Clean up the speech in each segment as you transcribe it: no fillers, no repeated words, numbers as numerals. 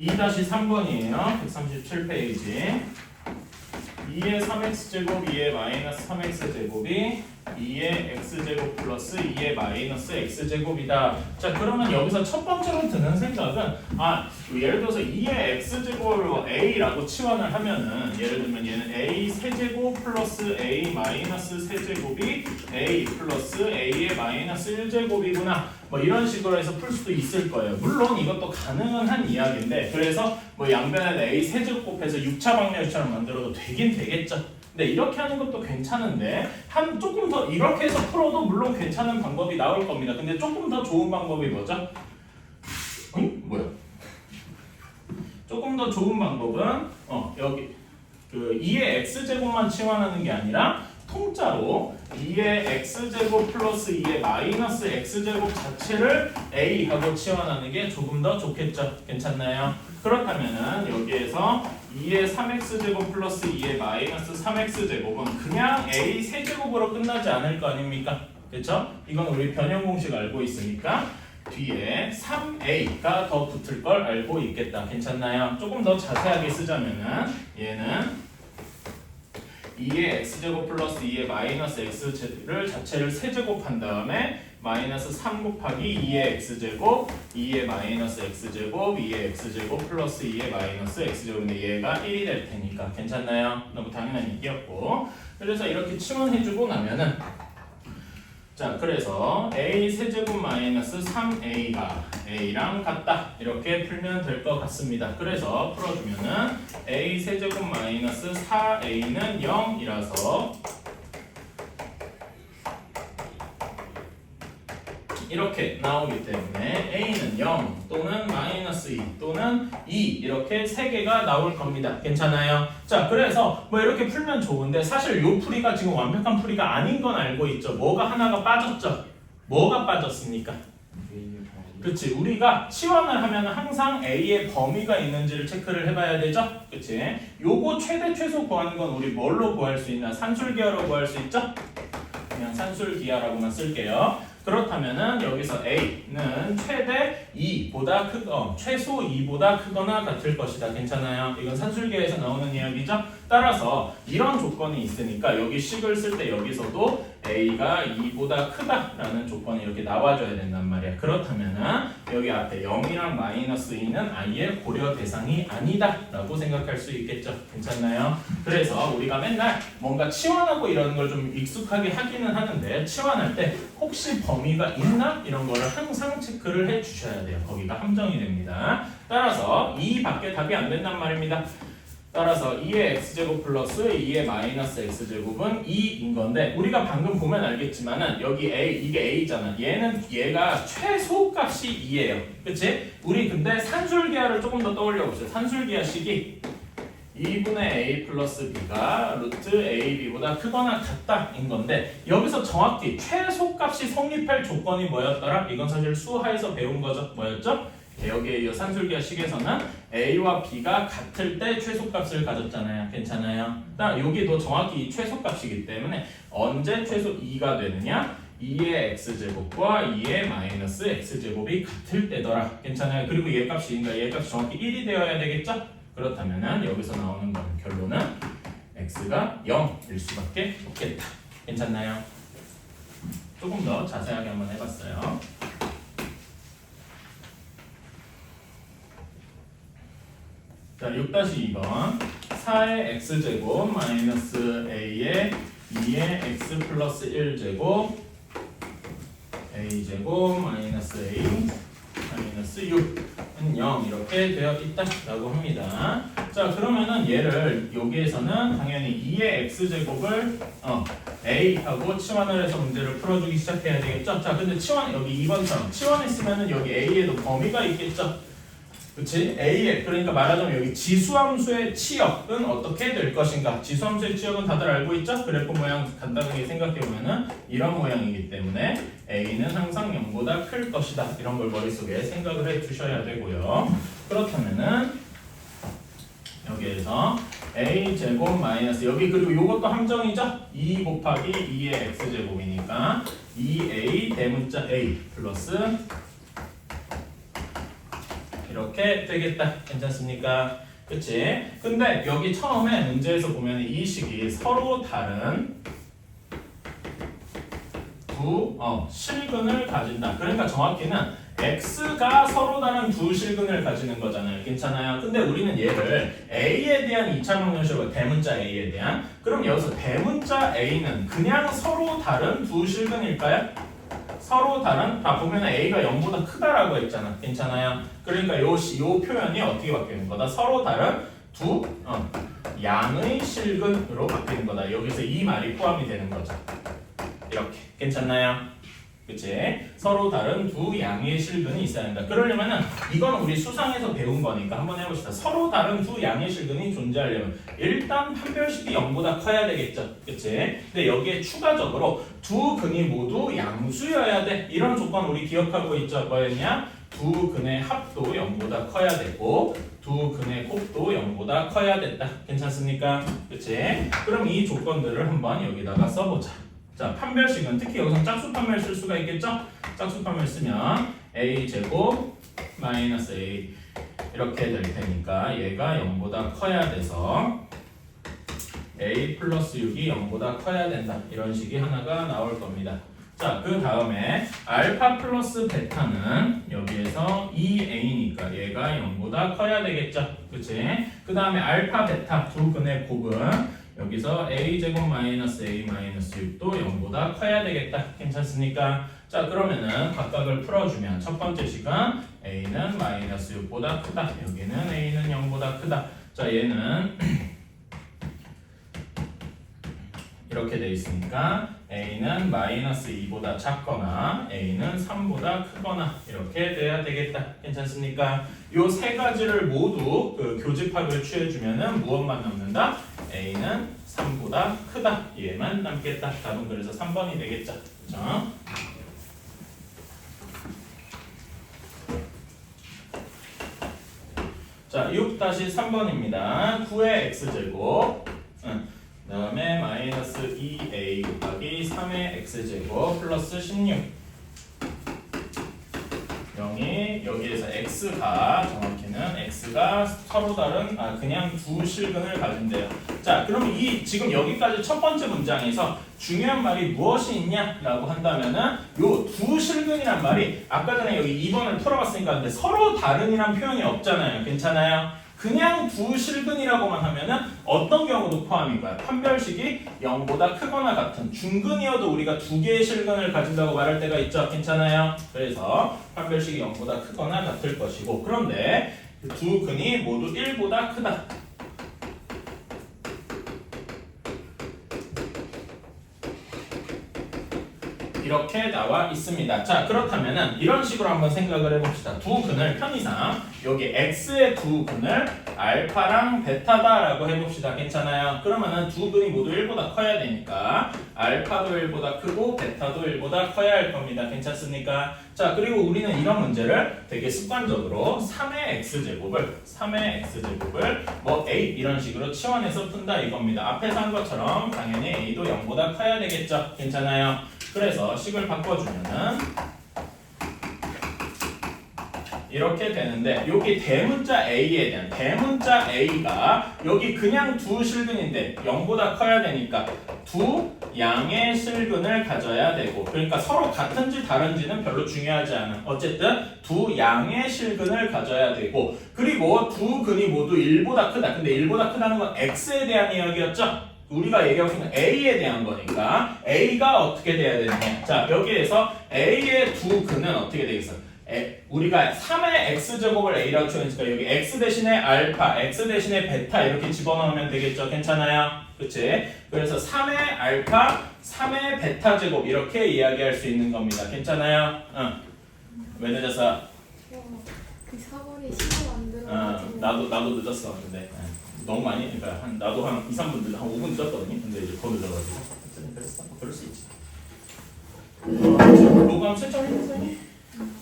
2-3번이에요. 137페이지. 2의 3x제곱 2의 마이너스 3x제곱이 2의 x제곱 플러스 2의 마이너스 x제곱이다. 자, 그러면 여기서 첫 번째로 드는 생각은 예를 들어서 2의 x제곱을 a라고 치환을 하면은 예를 들면 얘는 a 세제곱 플러스 a 마이너스 세제곱이 a 플러스 a의 마이너스 1제곱이구나. 뭐 이런 식으로 해서 풀 수도 있을 거예요. 물론 이것도 가능은 한 이야기인데, 그래서 뭐 양변에 a 세제곱 곱해서 6차 방정식처럼 만들어도 되긴 되겠죠. 근데 이렇게 하는 것도 괜찮은데 조금 더 이렇게 해서 풀어도 물론 괜찮은 방법이 나올 겁니다. 근데 조금 더 좋은 방법이 뭐죠? 뭐야? 조금 더 좋은 방법은 여기 그 2의 x제곱만 치환하는 게 아니라 통짜로 2의 x제곱 플러스 2의 마이너스 x제곱 자체를 a하고 치환하는 게 조금 더 좋겠죠? 괜찮나요? 그렇다면은 여기에서 2의 3x제곱 플러스 2의 마이너스 3x제곱은 그냥 a 세제곱으로 끝나지 않을 거 아닙니까? 그렇죠? 이건 우리 변형 공식 알고 있으니까 뒤에 3a가 더 붙을 걸 알고 있겠다. 괜찮나요? 조금 더 자세하게 쓰자면은 얘는 2의 x제곱 플러스 2의 마이너스 x를 자체를 세제곱한 다음에 마이너스 3 곱하기 2의 x제곱 2의 마이너스 x제곱 2의 x제곱 플러스 2의 마이너스 x제곱인데 얘가 1이 될 테니까 괜찮나요? 너무 당연한 얘기였고, 그래서 이렇게 치환해주고 나면은 자, 그래서 a 세제곱 마이너스 3a가 a랑 같다 이렇게 풀면 될 것 같습니다. 그래서 풀어주면은 a 세제곱 마이너스 4a는 0이라서 이렇게 나오기 때문에 a는 0 또는 마이너스 2 또는 2 이렇게 세 개가 나올 겁니다. 괜찮아요? 자, 그래서 뭐 이렇게 풀면 좋은데 사실 요 풀이가 지금 완벽한 풀이가 아닌 건 알고 있죠. 뭐가 하나가 빠졌죠? 뭐가 빠졌습니까? 그치, 우리가 치환을 하면 항상 a의 범위가 있는지를 체크를 해봐야 되죠? 그치? 요거 최대 최소 구하는 건 우리 뭘로 구할 수 있나? 산술기하로 구할 수 있죠? 그냥 산술기하라고만 쓸게요. 그렇다면은 여기서 a는 최대 2보다 최소 2보다 크거나 같을 것이다. 괜찮아요? 이건 산술계에서 나오는 이야기죠? 따라서 이런 조건이 있으니까 여기 식을 쓸 때 여기서도 a가 2보다 크다라는 조건이 이렇게 나와줘야 된단 말이야. 그렇다면은 여기 앞에 0이랑 마이너스 2는 아예 고려 대상이 아니다 라고 생각할 수 있겠죠? 괜찮나요? 그래서 우리가 맨날 뭔가 치환하고 이런 걸 좀 익숙하게 하기는 하는데 치환할 때 혹시 범위가 있나? 이런 거를 항상 체크를 해 주셔야 돼요. 거기가 함정이 됩니다. 따라서 2밖에 답이 안 된단 말입니다. 따라서 2의 x제곱 플러스 2의 마이너스 x제곱은 2인 건데 우리가 방금 보면 알겠지만은 여기 이게 a잖아. 얘가 최소값이 2예요. 그치? 우리 근데 산술기하를 조금 더 떠올려 보세요. 산술기하식이 2분의 a 플러스 b가 루트 ab보다 크거나 같다인 건데 여기서 정확히 최소값이 성립할 조건이 뭐였더라? 이건 사실 수하에서 배운 거죠. 뭐였죠? 여기에 이 산술기하식에서는 a와 b가 같을 때 최소값을 가졌잖아요. 괜찮아요? 여기도 정확히 최소값이기 때문에 언제 최소 2가 되느냐? 2의 x제곱과 2의 마이너스 x제곱이 같을 때더라. 괜찮아요? 그리고 얘 값이 정확히 1이 되어야 되겠죠? 그렇다면 여기서 나오는 건 결론은 x가 0일 수밖에 없겠다. 괜찮나요? 조금 더 자세하게 한번 해봤어요. 자, 6-2번 4의 x제곱 마이너스 a의 2의 x 플러스 1제곱 a제곱 마이너스 a 마이너스 6은 0 이렇게 되어 있다라고 합니다. 자, 그러면은 얘를 여기에서는 당연히 2의 x제곱을 a하고 치환을 해서 문제를 풀어주기 시작해야 되겠죠? 자, 근데 여기 2번처럼 치환했으면은 여기 a에도 범위가 있겠죠? 그치? a의 그러니까 말하자면 여기 지수함수의 치역은 어떻게 될 것인가? 지수함수의 치역은 다들 알고 있죠? 그래프 모양 간단하게 생각해보면은 이런 모양이기 때문에 a는 항상 0보다 클 것이다. 이런 걸 머릿속에 생각을 해주셔야 되고요. 그렇다면은 여기에서 a 제곱 마이너스 여기 그리고 요것도 함정이죠? 2 곱하기 2의 x제곱이니까 2a 대문자 a 플러스 이렇게 되겠다. 괜찮습니까? 그치? 근데 여기 처음에 문제에서 보면 이 식이 서로 다른 두 실근을 가진다. 그러니까 정확히는 x가 서로 다른 두 실근을 가지는 거잖아요. 괜찮아요? 근데 우리는 얘를 a에 대한 2차 방정식으로 대문자 a에 대한 그럼 여기서 대문자 a는 그냥 서로 다른 두 실근일까요? 서로 다른 보면 a가 0보다 크다라고 했잖아. 괜찮아요? 그러니까 요 표현이 어떻게 바뀌는 거다? 서로 다른 두 양의 실근으로 바뀌는 거다. 여기서 이 말이 포함이 되는 거죠. 이렇게 괜찮나요? 그치? 서로 다른 두 양의 실근이 있어야 한다. 그러려면은 이건 우리 수상에서 배운 거니까 한번 해봅시다. 서로 다른 두 양의 실근이 존재하려면 일단 판별식이 0보다 커야 되겠죠. 그치? 근데 여기에 추가적으로 두 근이 모두 양수여야 돼. 이런 조건 우리 기억하고 있죠. 뭐였냐? 두 근의 합도 0보다 커야 되고 두 근의 곱도 0보다 커야 됐다. 괜찮습니까? 그치? 그럼 이 조건들을 한번 여기다가 써보자. 자, 판별식은 특히 여기서 짝수 판별 쓸 수가 있겠죠? 짝수 판별 쓰면 a 제곱 마이너스 a 이렇게 될 테니까 얘가 0보다 커야 돼서 a 플러스 6이 0보다 커야 된다. 이런 식이 하나가 나올 겁니다. 자, 그 다음에 알파 플러스 베타는 여기에서 2a니까 얘가 0보다 커야 되겠죠? 그치? 그 다음에 알파 베타 두 근의 곱은 여기서 a제곱 마이너스 a 마이너스 6도 0보다 커야 되겠다. 괜찮습니까? 자, 그러면은 각각을 풀어주면 첫 번째 식은 a는 마이너스 6보다 크다. 여기는 a는 0보다 크다. 자, 얘는 이렇게 돼 있으니까 a는 마이너스 2보다 작거나 a는 3보다 크거나 이렇게 돼야 되겠다. 괜찮습니까? 요 세 가지를 모두 교집합을 취해주면은 무엇만 남는다? a는 3보다 크다. 얘만 남겠다. 답은 그래서 3번이 되겠죠. 그렇죠? 자, 6-3번입니다. 9의 x제곱 그 다음에 마이너스 2a 곱하기 3의 x제곱 플러스 16 0이 여기에서 x가 정확히는 x가 서로 다른 그냥 두 실근을 가진대요. 자, 그럼 이 지금 여기까지 첫 번째 문장에서 중요한 말이 무엇이 있냐라고 한다면은 요 두 실근이란 말이 아까 전에 여기 2번을 풀어봤으니까 근데 서로 다른이란 표현이 없잖아요. 괜찮아요? 그냥 두 실근이라고만 하면은 어떤 경우도 포함인가요? 판별식이 0보다 크거나 같은 중근이어도 우리가 두 개의 실근을 가진다고 말할 때가 있죠. 괜찮아요? 그래서 판별식이 0보다 크거나 같을 것이고 그런데 두 근이 모두 1보다 크다. 이렇게 나와 있습니다. 자, 그렇다면은 이런 식으로 한번 생각을 해봅시다. 두 근을 편의상 여기 x의 두 근을 알파랑 베타다라고 해봅시다. 괜찮아요? 그러면은 두 근이 모두 1보다 커야 되니까 알파도 1보다 크고 베타도 1보다 커야 할 겁니다. 괜찮습니까? 자, 그리고 우리는 이런 문제를 되게 습관적으로 3의 x제곱을 뭐 a 이런 식으로 치환해서 푼다 이겁니다. 앞에서 한 것처럼 당연히 a도 0보다 커야 되겠죠. 괜찮아요? 그래서 식을 바꿔주면은 이렇게 되는데 여기 대문자 a에 대한 대문자 a가 여기 그냥 두 실근인데 0보다 커야 되니까 두 양의 실근을 가져야 되고 그러니까 서로 같은지 다른지는 별로 중요하지 않아. 어쨌든 두 양의 실근을 가져야 되고 그리고 두 근이 모두 1보다 크다. 근데 1보다 크다는 건 x에 대한 이야기였죠? 우리가 얘기하고 있는 a에 대한 거니까 a가 어떻게 돼야 되느냐. 자, 여기에서 a의 두 근은 어떻게 되겠어? 우리가 3의 x제곱을 a라고 표현했으니까 여기 x 대신에 알파, x 대신에 베타 이렇게 집어넣으면 되겠죠. 괜찮아요? 그치? 그래서 3의 알파, 3의 베타 제곱 이렇게 이야기할 수 있는 겁니다. 괜찮아요? 왜 늦었어? 그 4번에 시간 안 들어. 나도 늦었어. 근데 너무 많이 그러니까 나도 한 2, 3분 늦어 한 5분 늦었거든요. 근데 이제 더 늦어가지고 그랬어. 그럴 수 있지. 로그함 설정해 선생님.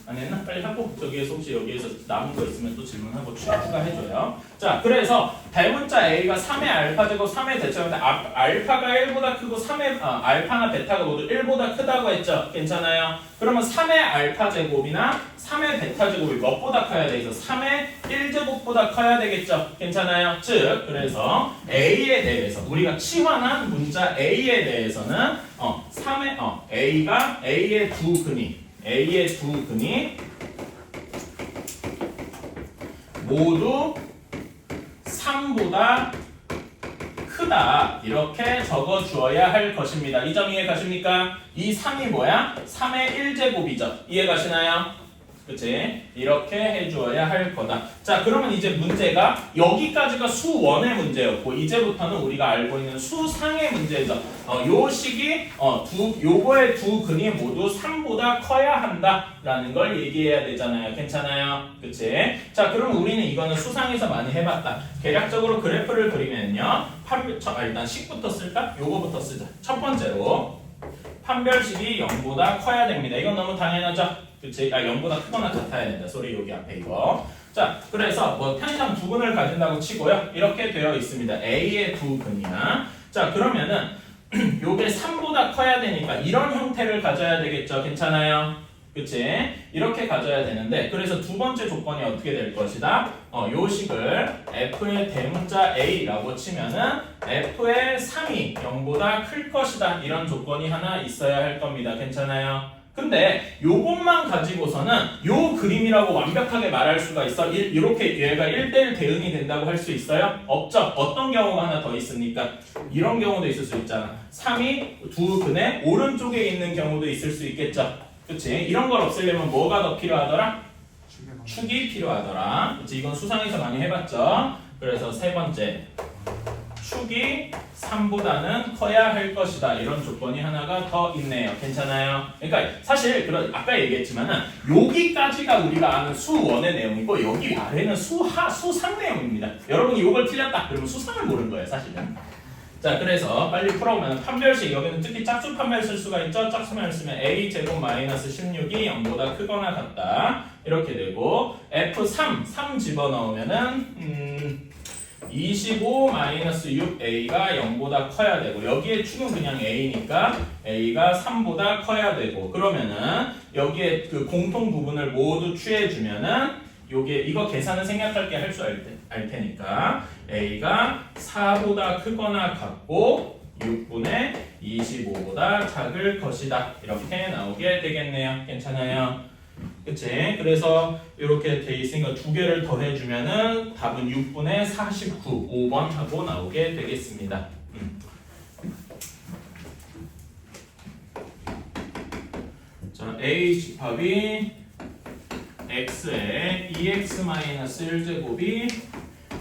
안 했나? 빨리 하고 저기에서 혹시 여기에서 남은 거 있으면 또 질문하고 추가해줘요. 자, 그래서 대문자 A가 3의 알파제곱 3의 대체인데 알파가 1보다 크고 3의 알파나 베타가 모두 1보다 크다고 했죠? 괜찮아요? 그러면 3의 알파제곱이나 3의 베타제곱이 몇보다 커야 돼? 그래서 3의 1제곱보다 커야 되겠죠? 괜찮아요? 즉, 그래서 A에 대해서 우리가 치환한 문자 A에 대해서는 A의 두 근이 모두 3보다 크다 이렇게 적어 주어야 할 것입니다. 이 점 이해 가십니까? 이 3이 뭐야? 3의 1제곱이죠. 이해 가시나요? 그치? 이렇게 해주어야 할 거다. 자, 그러면 이제 문제가 여기까지가 수원의 문제였고 이제부터는 우리가 알고 있는 수상의 문제죠. 요 식이 요거의 두 근이 모두 3보다 커야 한다라는 걸 얘기해야 되잖아요. 괜찮아요? 그치? 자, 그럼 우리는 이거는 수상에서 많이 해봤다. 대략적으로 그래프를 그리면요. 일단 식부터 쓸까? 요거부터 쓰자. 첫 번째로 판별식이 0보다 커야 됩니다. 이건 너무 당연하죠? 그치? 0보다 크거나 같아야 된다. 소리 여기 앞에 이거. 자, 그래서 뭐 편의상 두 근을 가진다고 치고요. 이렇게 되어 있습니다. A의 두 근이야. 자, 그러면은 요게 3보다 커야 되니까 이런 형태를 가져야 되겠죠. 괜찮아요? 그치? 이렇게 가져야 되는데 그래서 두 번째 조건이 어떻게 될 것이다? 요 식을 F의 대문자 A라고 치면은 F의 3이 0보다 클 것이다. 이런 조건이 하나 있어야 할 겁니다. 괜찮아요? 근데 요것만 가지고서는 요 그림이라고 완벽하게 말할 수가 있어? 이렇게 얘가 1대1 대응이 된다고 할 수 있어요? 없죠? 어떤 경우가 하나 더 있습니까? 이런 경우도 있을 수 있잖아. 3이 두 근의 오른쪽에 있는 경우도 있을 수 있겠죠? 그치? 이런 걸 없애려면 뭐가 더 필요하더라? 축이 필요하더라. 그치? 이건 수상에서 많이 해봤죠? 그래서 세 번째 축이 3보다는 커야 할 것이다. 이런 조건이 하나가 더 있네요. 괜찮아요? 그러니까 사실 아까 얘기했지만은 여기까지가 우리가 아는 수원의 내용이고 여기 아래는 수상 내용입니다. 여러분이 이걸 틀렸다 그러면 수상을 모르는 거예요. 사실은. 자, 그래서 빨리 풀어보면 판별식 여기는 특히 짝수 판별 쓸 수가 있죠. 짝수만 쓰면 a 제곱 마이너스 16이 0보다 크거나 같다. 이렇게 되고 F3 3 집어넣으면은 25-6a가 0보다 커야 되고 여기에 축은 그냥 a니까 a가 3보다 커야 되고 그러면은 여기에 그 공통 부분을 모두 취해주면은 이거 계산은 생략할게 할 수 알 테니까 a가 4보다 크거나 같고 6분의 25보다 작을 것이다. 이렇게 나오게 되겠네요. 괜찮아요? 그치? 그래서 이렇게 돼 있으니까 두 개를 더해주면은 답은 6분의 49, 5번 하고 나오게 되겠습니다. 자, A 집합이 x의 2x-1제곱이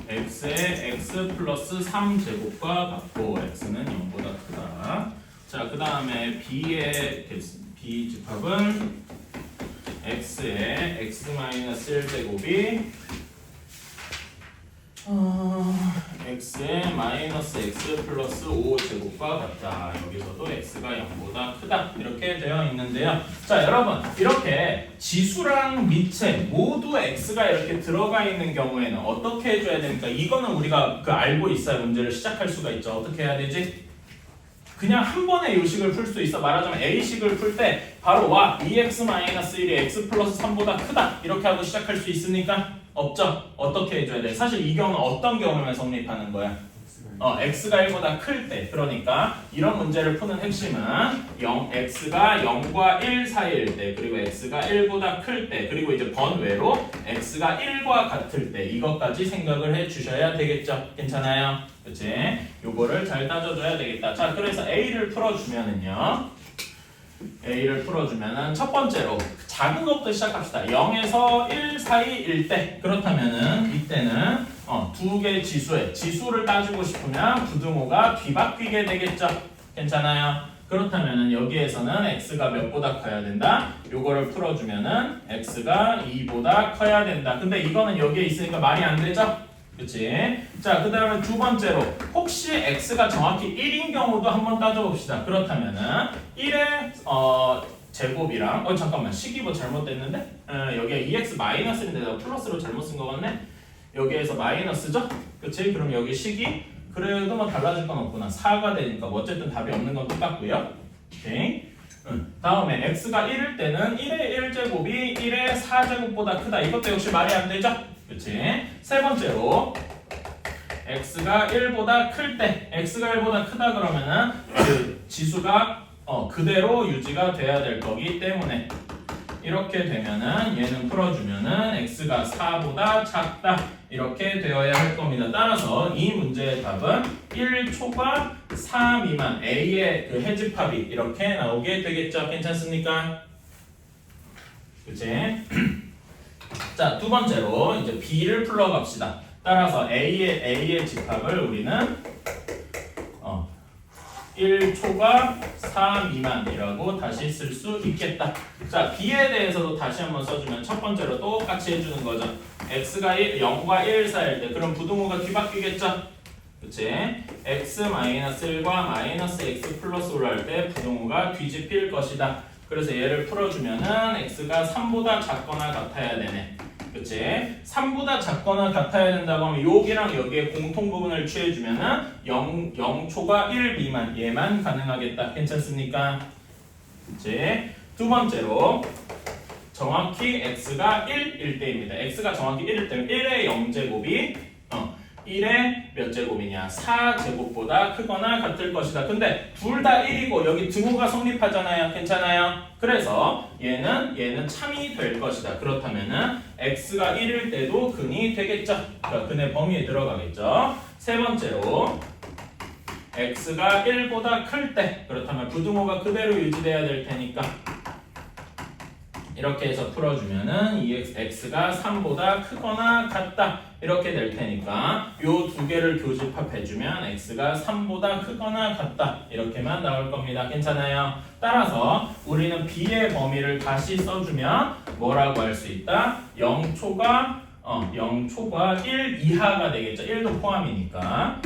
x의 x 플러스 3제곱과 같고 x는 0보다 크다. 자, 그 다음에 B 집합은 x의 x-1제곱이 x의 마이너스 x 플러스 5제곱과 같다. 여기서도 x가 0보다 크다. 이렇게 되어 있는데요. 자, 여러분 이렇게 지수랑 미체 모두 x가 이렇게 들어가 있는 경우에는 어떻게 해줘야 됩니까? 이거는 우리가 알고 있어야 문제를 시작할 수가 있죠. 어떻게 해야 되지? 그냥 한 번에 요식을 풀 수 있어. 말하자면 A식을 풀 때 바로 2x-1이 x 플러스 3보다 크다 이렇게 하고 시작할 수 있습니까? 없죠? 어떻게 해줘야 돼? 사실 이 경우는 어떤 경우만 성립하는 거야? x가 1보다 클 때. 그러니까 이런 문제를 푸는 핵심은 x가 0과 1 사이일 때 그리고 x가 1보다 클 때 그리고 이제 번외로 x가 1과 같을 때 이것까지 생각을 해 주셔야 되겠죠? 괜찮아요? 그치? 요거를 잘 따져줘야 되겠다. 자, 그래서 A를 풀어주면은요. A를 풀어주면은 첫 번째로 작은 것부터 시작합시다. 0에서 1 사이일 때 그렇다면은 이때는 두 개의 지수를 따지고 싶으면 부등호가 뒤바뀌게 되겠죠. 괜찮아요? 그렇다면은 여기에서는 x가 몇보다 커야 된다? 요거를 풀어주면은 x가 2보다 커야 된다. 근데 이거는 여기에 있으니까 말이 안 되죠? 그치? 자, 그 다음에 두 번째로 혹시 x가 정확히 1인 경우도 한번 따져봅시다. 그렇다면은 1의 제곱이랑 잠깐만 식이보 잘못됐는데 여기가 2x 마이너스인데 내가 플러스로 잘못 쓴 거 같네. 여기에서 마이너스죠? 그치? 그럼 여기 식이 그래도 뭐 달라질 건 없구나. 4가 되니까 뭐 어쨌든 답이 없는 건 똑같고요. 오케이. 다음에 x가 1일 때는 1의 1제곱이 1의 4제곱보다 크다. 이것도 역시 말이 안 되죠? 그치? 세 번째로 x가 1보다 클 때 x가 1보다 크다 그러면은 그 지수가 그대로 유지가 돼야 될 거기 때문에 이렇게 되면은 얘는 풀어주면은 x가 4보다 작다 이렇게 되어야 할 겁니다. 따라서 이 문제의 답은 1초과 4 미만 a의 그 해집합이 이렇게 나오게 되겠죠. 괜찮습니까? 그치? 자, 두 번째로 이제 b를 풀러갑시다. 따라서 a의 집합을 우리는 1초과 4 미만이라고 다시 쓸 수 있겠다. 자, b에 대해서도 다시 한번 써주면 첫 번째로 똑같이 해주는 거죠. x가 0과 1 사이일 때 그럼 부등호가 뒤바뀌겠죠? 그치? x-1과 마이너스 x 플러스 올라갈 때 부등호가 뒤집힐 것이다. 그래서 얘를 풀어주면은 x가 3보다 작거나 같아야 되네. 그치? 3보다 작거나 같아야 된다고 하면 여기랑 여기에 공통 부분을 취해주면은 0초가 1 미만 얘만 가능하겠다. 괜찮습니까? 그치? 두 번째로 정확히 x가 1일 때입니다. x가 정확히 1일 때면 1의 0제곱이 1의 몇 제곱이냐? 4제곱보다 크거나 같을 것이다. 근데 둘 다 1이고 여기 등호가 성립하잖아요. 괜찮아요? 그래서 얘는 참이 될 것이다. 그렇다면은 x가 1일 때도 근이 되겠죠. 그러니까 근의 범위에 들어가겠죠. 세 번째로 x가 1보다 클 때 그렇다면 부등호가 그대로 유지돼야 될 테니까 이렇게 해서 풀어주면은 x가 3보다 크거나 같다 이렇게 될 테니까 요 두 개를 교집합해주면 x가 3보다 크거나 같다 이렇게만 나올 겁니다. 괜찮아요? 따라서 우리는 b의 범위를 다시 써주면 뭐라고 할 수 있다? 0초가 1 이하가 되겠죠. 1도 포함이니까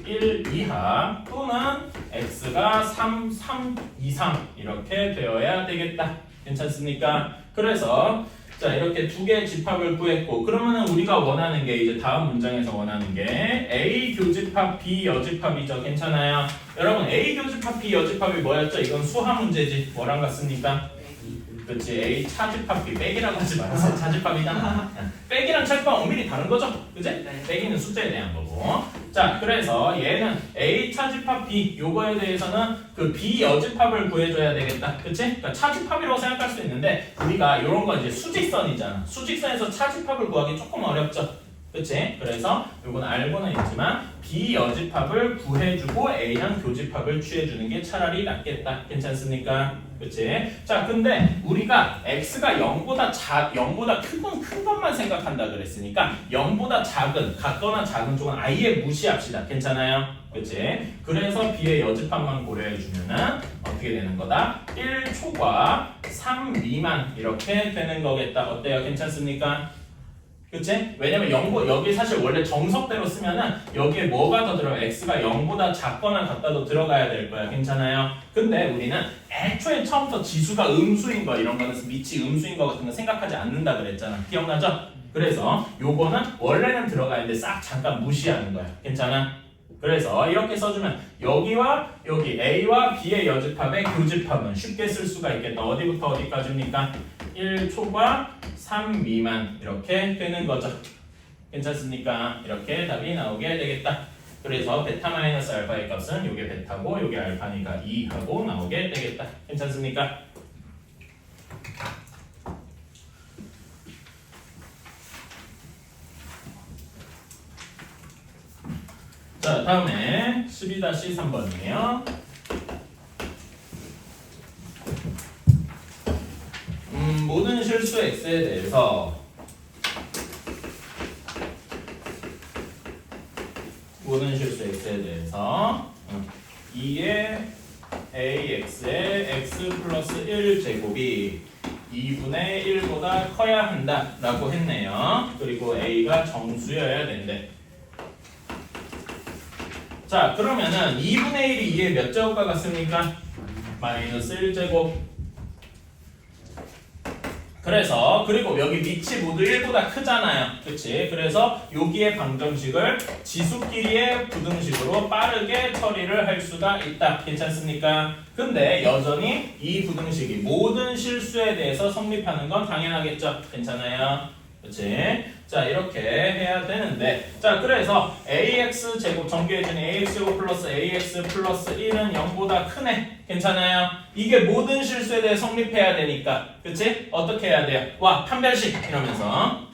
1 이하 또는 x가 3 이상 이렇게 되어야 되겠다. 괜찮습니까? 그래서 자 이렇게 두 개의 집합을 구했고 그러면은 우리가 원하는 게 이제 다음 문장에서 원하는 게 A 교집합 B 여집합이죠. 괜찮아요? 여러분 A 교집합 B 여집합이 뭐였죠? 이건 수학 문제지. 뭐랑 같습니까? 그렇지. A 차집합 B 빼기라고 하지 말았어요. 차집합이잖아. 빼기랑 차집합 엄밀히 다른 거죠? 그지? 네. 빼기는 숫자에 대한 거고. 자 그래서 얘는 A 차집합 B 요거에 대해서는 그 B 여집합을 구해줘야 되겠다. 그치? 그러니까 차집합이라고 생각할 수 있는데 우리가 이런 건 이제 수직선이잖아. 수직선에서 차집합을 구하기 조금 어렵죠. 그치? 그래서 요건 알고는 있지만 B 여집합을 구해주고 A랑 교집합을 취해주는 게 차라리 낫겠다. 괜찮습니까? 그치? 자, 근데 우리가 X가 0보다 큰 것만 생각한다 그랬으니까 0보다 작은, 같거나 작은 쪽은 아예 무시합시다. 괜찮아요? 그치? 그래서 B의 여집합만 고려해주면은 어떻게 되는 거다? 1초과 3 미만 이렇게 되는 거겠다. 어때요? 괜찮습니까? 그치? 왜냐면 여기 사실 원래 정석대로 쓰면은 여기에 뭐가 더 들어가? x가 0보다 작거나 같다도 들어가야 될 거야. 괜찮아요? 근데 우리는 애초에 처음부터 지수가 음수인 거 이런 거는 밑이 음수인 거 같은 거 생각하지 않는다 그랬잖아. 기억나죠? 그래서 요거는 원래는 들어가야 되는데 싹 잠깐 무시하는 거야. 괜찮아? 그래서 이렇게 써주면 여기와 여기 A와 B의 여집합의 교집합은 쉽게 쓸 수가 있겠다. 어디부터 어디까지입니까? 1초과 3 미만 이렇게 되는 거죠. 괜찮습니까? 이렇게 답이 나오게 되겠다. 그래서 베타 마이너스 알파의 값은 요게 베타고 요게 알파니까 2하고 나오게 되겠다. 괜찮습니까? 자, 다음에 12-3번이에요. 모든 실수 x에 대해서 모든 실수 x에 대해서 2의 ax의 x 플러스 1 제곱이 2분의 1보다 커야 한다 라고 했네요. 그리고 a가 정수여야 된대. 자 그러면은 2분의 1이 2의 몇 제곱과 같습니까? 마이너스 1제곱. 그래서 그리고 여기 밑이 모두 1보다 크잖아요. 그치? 그래서 여기에 방정식을 지수끼리의 부등식으로 빠르게 처리를 할 수가 있다. 괜찮습니까? 근데 여전히 이 부등식이 모든 실수에 대해서 성립하는 건 당연하겠죠. 괜찮아요? 그치? 자 이렇게 해야 되는데 자 그래서 ax 제곱 정규해진 ax 제곱 플러스 ax 플러스 1은 0보다 크네. 괜찮아요? 이게 모든 실수에 대해 성립해야 되니까 그치? 어떻게 해야 돼요? 와 판별식 이러면서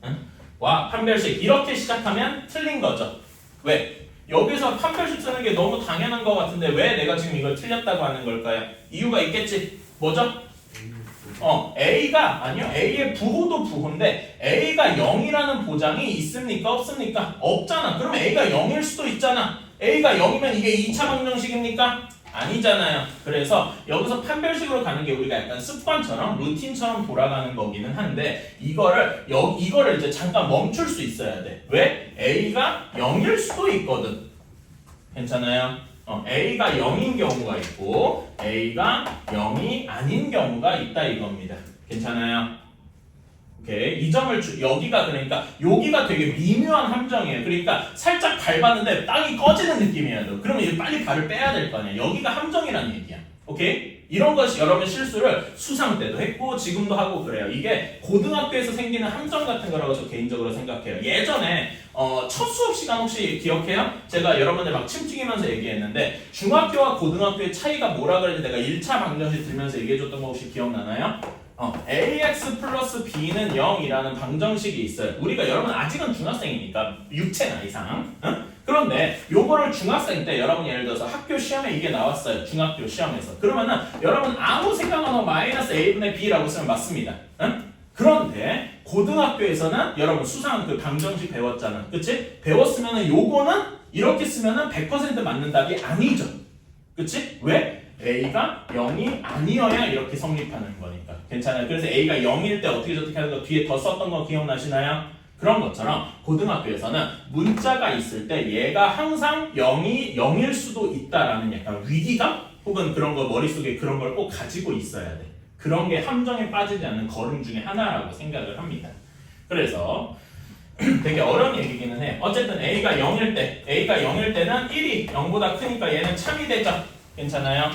응? 와 판별식 이렇게 시작하면 틀린 거죠. 왜? 여기서 판별식 쓰는 게 너무 당연한 것 같은데 왜 내가 지금 이걸 틀렸다고 하는 걸까요? 이유가 있겠지. 뭐죠? A가 아니요. A의 부호도 부호인데 A가 0이라는 보장이 있습니까? 없습니까? 없잖아. 그럼 A가 0일 수도 있잖아. A가 0이면 이게 2차 방정식입니까? 아니잖아요. 그래서 여기서 판별식으로 가는 게 우리가 약간 습관처럼 루틴처럼 돌아가는 거기는 한데 이거를 이제 잠깐 멈출 수 있어야 돼. 왜? A가 0일 수도 있거든. 괜찮아요? A가 0인 경우가 있고 A가 0이 아닌 경우가 있다 이겁니다. 괜찮아요? 오케이. 이 점을 여기가 그러니까 여기가 되게 미묘한 함정이에요. 그러니까 살짝 밟았는데 땅이 꺼지는 느낌이야. 그러면 이제 빨리 발을 빼야 될 거 아니야. 여기가 함정이란 얘기야. 오케이? 이런 것이 여러분 실수를 수상 때도 했고 지금도 하고 그래요. 이게 고등학교에서 생기는 함정 같은 거라고 저 개인적으로 생각해요. 예전에 첫 수업 시간 혹시 기억해요? 제가 여러분들 막 침 튀기면서 얘기했는데 중학교와 고등학교의 차이가 뭐라 그랬지 내가 1차 방정식 들면서 얘기해줬던 거 혹시 기억나나요? ax 플러스 b는 0이라는 방정식이 있어요. 우리가 여러분 아직은 중학생이니까 육체나 이상 그런데 요거를 중학생 때 여러분 예를 들어서 학교 시험에 이게 나왔어요. 중학교 시험에서. 그러면은 여러분 아무 생각 안 하고 마이너스 a분의 b라고 쓰면 맞습니다. 그런데 고등학교에서는 여러분 수상 그 방정식 배웠잖아. 그치? 배웠으면은 요거는 이렇게 쓰면은 100% 맞는 답이 아니죠. 그치? 왜? A가 0이 아니어야 이렇게 성립하는 거니까. 괜찮아요. 그래서 A가 0일 때 어떻게 저렇게 하는 거 뒤에 더 썼던 거 기억나시나요? 그런 것처럼 고등학교에서는 문자가 있을 때 얘가 항상 0이 0일 수도 있다라는 약간 위기감? 혹은 그런 거 머릿속에 그런 걸 꼭 가지고 있어야 돼. 그런 게 함정에 빠지지 않는 걸음 중에 하나라고 생각을 합니다. 그래서 되게 어려운 얘기기는 해. 어쨌든 A가 0일 때는 1이 0보다 크니까 얘는 참이 되죠. 괜찮아요?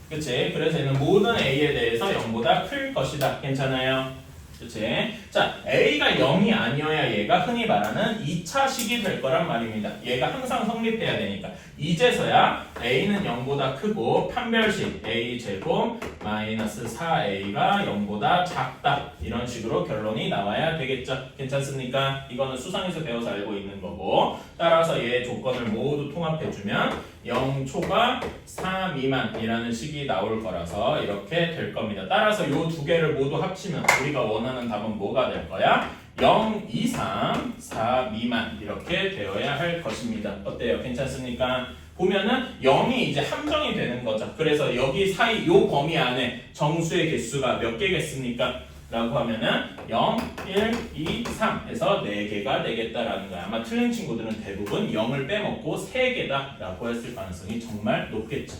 그치? 그래서 얘는 모든 A에 대해서 0보다 클 것이다. 괜찮아요? 그치? 자, A가 0이 아니어야 얘가 흔히 말하는 2차식이 될 거란 말입니다. 얘가 항상 성립해야 되니까. 이제서야 A는 0보다 크고 판별식 A제곱 마이너스 4A가 0보다 작다. 이런 식으로 결론이 나와야 되겠죠. 괜찮습니까? 이거는 수상에서 배워서 알고 있는 거고 따라서 얘 조건을 모두 통합해주면 0초가 4 미만이라는 식이 나올 거라서 이렇게 될 겁니다. 따라서 이 두 개를 모두 합치면 우리가 원하는 답은 뭐가 될 거야? 0 이상 4 미만 이렇게 되어야 할 것입니다. 어때요? 괜찮습니까? 보면은 0이 이제 함정이 되는 거죠. 그래서 여기 사이 요 범위 안에 정수의 개수가 몇 개겠습니까? 라고 하면은 0, 1, 2, 3 해서 4개가 되겠다라는 거야. 아마 틀린 친구들은 대부분 0을 빼먹고 3개다 라고 했을 가능성이 정말 높겠죠.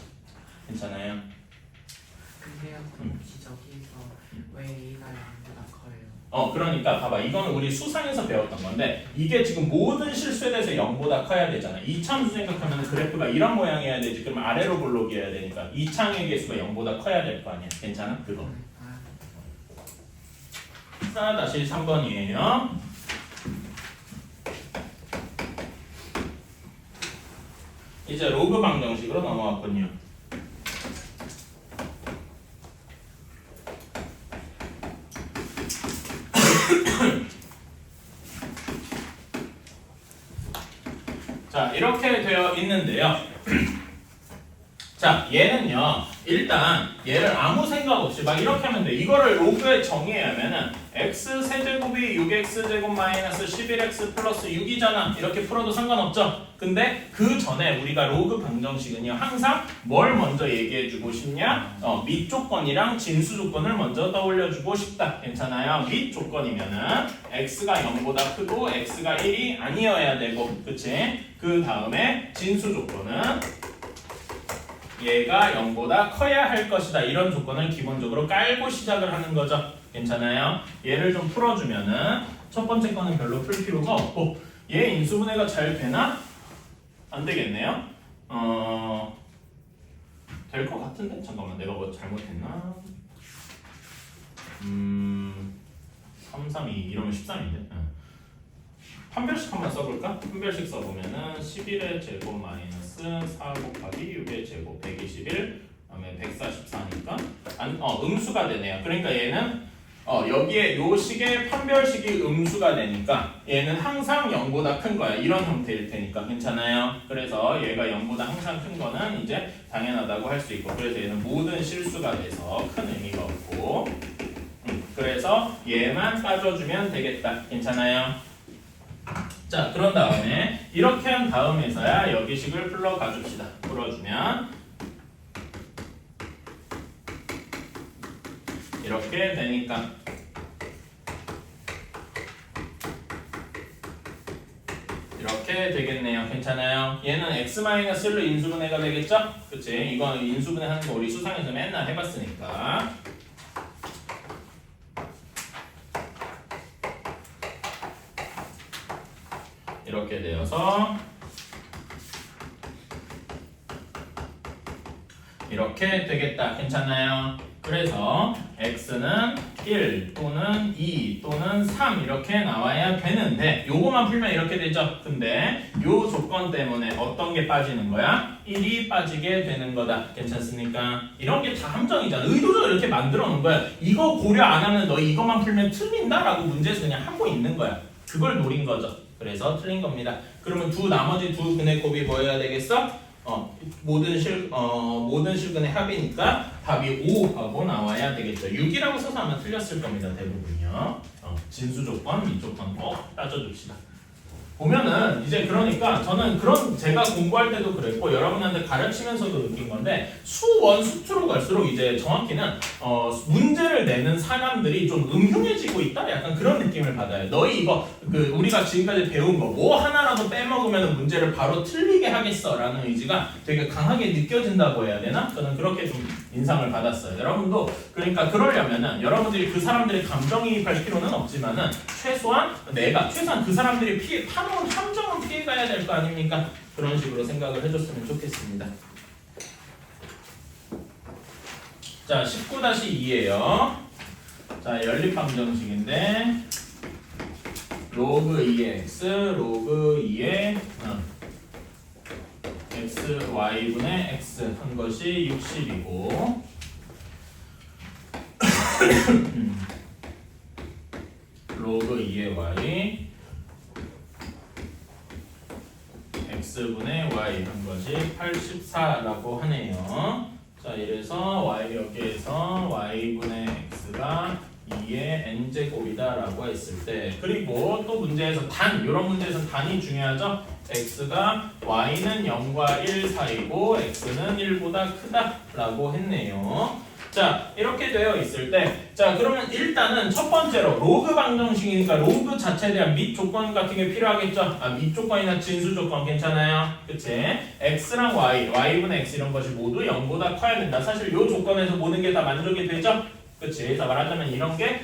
괜찮아요? 근데요, 기저귀에서 왜 A가 0보다 커요? 그러니까 봐봐. 이거는 우리 수상에서 배웠던 건데 이게 지금 모든 실수에 대해서 0보다 커야 되잖아. 이참수 생각하면 그래프가 이런 모양이어야 되지. 그럼 아래로 볼록이어야 되니까 이창의 개수가 0보다 커야 될 거 아니야. 괜찮아? 그거. 4-3번이에요. 이제 로그 방정식으로 넘어왔군요. 자, 이렇게 되어 있는데요. 자, 얘는요. 일단 얘를 아무 생각 없이 막 이렇게 하면 돼. 이거를 로그에 정의하면은 x 세제곱이 6x제곱 마이너스 11x 플러스 6이잖아. 이렇게 풀어도 상관없죠? 근데 그 전에 우리가 로그 방정식은요. 항상 뭘 먼저 얘기해주고 싶냐? 밑 조건이랑 진수 조건을 먼저 떠올려주고 싶다. 괜찮아요? 밑 조건이면은 x가 0보다 크고 x가 1이 아니어야 되고 그치? 그 다음에 진수 조건은 얘가 0보다 커야 할 것이다. 이런 조건을 기본적으로 깔고 시작을 하는 거죠. 괜찮아요? 얘를 좀 풀어주면은 첫 번째 거는 별로 풀 필요가 없고 얘 인수분해가 잘 되나? 안 되겠네요. 될 것 같은데? 잠깐만 내가 뭐 잘못했나? 3, 3, 2 이러면 13인데 판별식 한번 써볼까? 판별식 써보면은 11의 제곱 마이너스 4 곱하기 6의 제곱 121 그다음에 144니까 음수가 되네요. 그러니까 얘는 여기에 요 식의 판별식이 음수가 되니까 얘는 항상 0보다 큰 거야. 이런 형태일 테니까 괜찮아요. 그래서 얘가 0보다 항상 큰 거는 이제 당연하다고 할 수 있고 그래서 얘는 모든 실수가 돼서 큰 의미가 없고 그래서 얘만 따져주면 되겠다. 괜찮아요? 자 그런 다음에 이렇게 한 다음에서야 여기 식을 풀러 가줍시다. 풀어주면 이렇게 되니까 이렇게 되겠네요. 괜찮아요? 얘는 x-1로 인수분해가 되겠죠? 그치? 이거 인수분해 하는 거 우리 수상에서 맨날 해봤으니까 이렇게 되어서 이렇게 되겠다. 괜찮아요? 그래서 x는 1 또는 2 또는 3 이렇게 나와야 되는데 요거만 풀면 이렇게 되죠. 근데 요 조건 때문에 어떤 게 빠지는 거야? 1이 빠지게 되는 거다. 괜찮습니까? 이런 게 다 함정이잖아. 의도적으로 이렇게 만들어 놓은 거야. 이거 고려 안 하면 너 이것만 풀면 틀린다 라고 문제에서 그냥 하고 있는 거야. 그걸 노린 거죠. 그래서 틀린 겁니다. 그러면 나머지 두 근의 곱이 뭐여야 되겠어? 모든 실근의 합이니까 답이 5하고 나와야 되겠죠. 6이라고 써서 아마 틀렸을 겁니다. 대부분요. 진수 조건, 이 조건 꼭 따져줍시다. 보면은 이제 그러니까 저는 그런 제가 공부할 때도 그랬고 여러분한테 가르치면서도 느낀 건데 수1, 수2로 갈수록 이제 정확히는 문제를 내는 사람들이 좀 음흉해지고 있다 약간 그런 느낌을 받아요. 너희 이거 우리가 지금까지 배운 거 뭐 하나라도 빼먹으면 문제를 바로 틀리게 하겠어라는 의지가 되게 강하게 느껴진다고 해야 되나? 저는 그렇게 좀 인상을 받았어요. 여러분도 그러니까 그러려면은 여러분들이 그 사람들의 감정이입할 필요는 없지만은 최소한 그 사람들이 파놓은 함정은 피해가야 될 거 아닙니까? 그런 식으로 생각을 해줬으면 좋겠습니다. 자, 19-2예요. 자, 연립함정식인데 로그 2의 x, 로그 2의 x, y분의 x 한 것이 60이고 로그 2의 y x분의 y 한 것이 84라고 하네요. 자, 이래서 여기에서 y분의 x가 2의 n제곱이다 라고 했을 때 그리고 또 문제에서 이런 문제에서 단이 중요하죠. x가 y는 0과 1 사이고 x는 1보다 크다 라고 했네요. 자, 이렇게 되어 있을 때 자, 그러면 일단은 첫 번째로 로그 방정식이니까 로그 자체에 대한 및 조건 같은 게 필요하겠죠. 및 조건이나 진수 조건 괜찮아요. 그치? x랑 y분의 x 이런 것이 모두 0보다 커야 된다. 사실 이 조건에서 모든 게 다 만족이 되죠. 그치? 그래서 말하자면 이런 게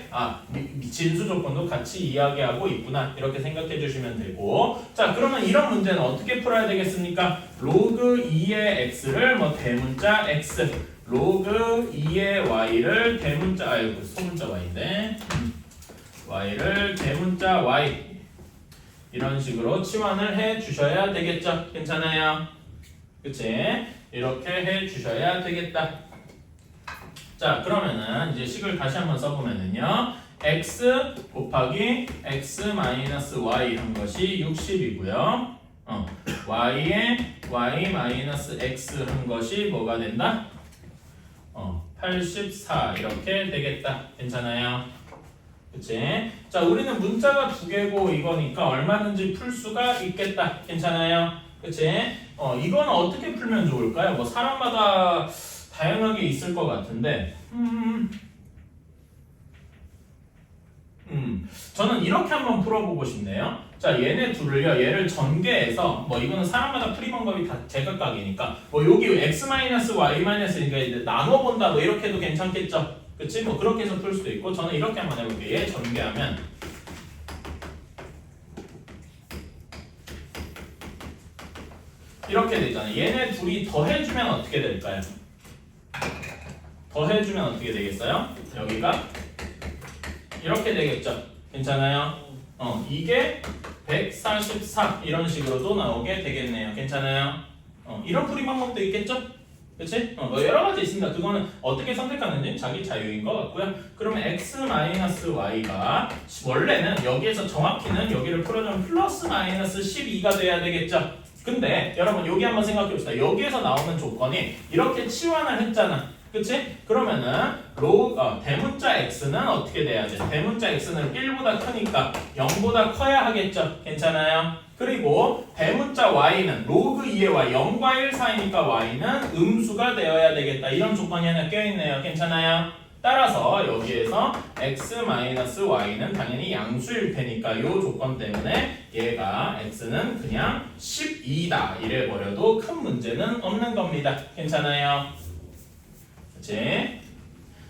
진수 조건도 같이 이야기하고 있구나 이렇게 생각해 주시면 되고 자 그러면 이런 문제는 어떻게 풀어야 되겠습니까? 로그 2의 x를 대문자 x 로그 2의 y를 대문자 소문자 y인데 y를 대문자 y 이런 식으로 치환을 해 주셔야 되겠죠. 괜찮아요? 그치? 이렇게 해 주셔야 되겠다. 자 그러면은 이제 식을 다시 한번 써보면은요 x 곱하기 x 마이너스 y 한 것이 60이고요 y에 y 마이너스 x 한 것이 뭐가 된다? 84 이렇게 되겠다. 괜찮아요? 그치? 자 우리는 문자가 두 개고 이거니까 얼마든지 풀 수가 있겠다. 괜찮아요? 그치? 이거는 어떻게 풀면 좋을까요? 사람마다 다양하게 있을 것 같은데 저는 이렇게 한번 풀어보고 싶네요. 자 얘네 둘을요 얘를 전개해서 이거는 사람마다 풀이 방법이 다 제각각이니까 여기 x-y-니까 이제 나눠본다 이렇게 해도 괜찮겠죠. 그치? 뭐 그렇게 해서 풀 수도 있고 저는 이렇게 한번 해볼게요. 얘 전개하면 이렇게 되잖아요. 얘네 둘이 더해주면 어떻게 될까요? 더해주면 어떻게 되겠어요? 여기가 이렇게 되겠죠. 괜찮아요? 이게 144 이런 식으로도 나오게 되겠네요. 괜찮아요? 이런 풀이 방법도 있겠죠? 그치? 뭐 여러 가지 있습니다. 그거는 어떻게 선택하는지 자기 자유인 것 같고요. 그러면 x-y가 원래는 여기에서 정확히는 여기를 풀어주면 플러스 마이너스 12가 돼야 되겠죠? 근데 여러분 여기 한번 생각해 봅시다. 여기에서 나오는 조건이 이렇게 치환을 했잖아. 그치? 그러면은 대문자 x는 어떻게 돼야지? 대문자 x는 1보다 크니까 0보다 커야 하겠죠? 괜찮아요? 그리고 대문자 y는 로그 2의 y 0과 1 사이니까 y는 음수가 되어야 되겠다. 이런 조건이 하나 껴있네요. 괜찮아요? 따라서 여기에서 x-y는 당연히 양수일 테니까 이 조건 때문에 얘가 x는 그냥 12다 이래버려도 큰 문제는 없는 겁니다. 괜찮아요? 그치?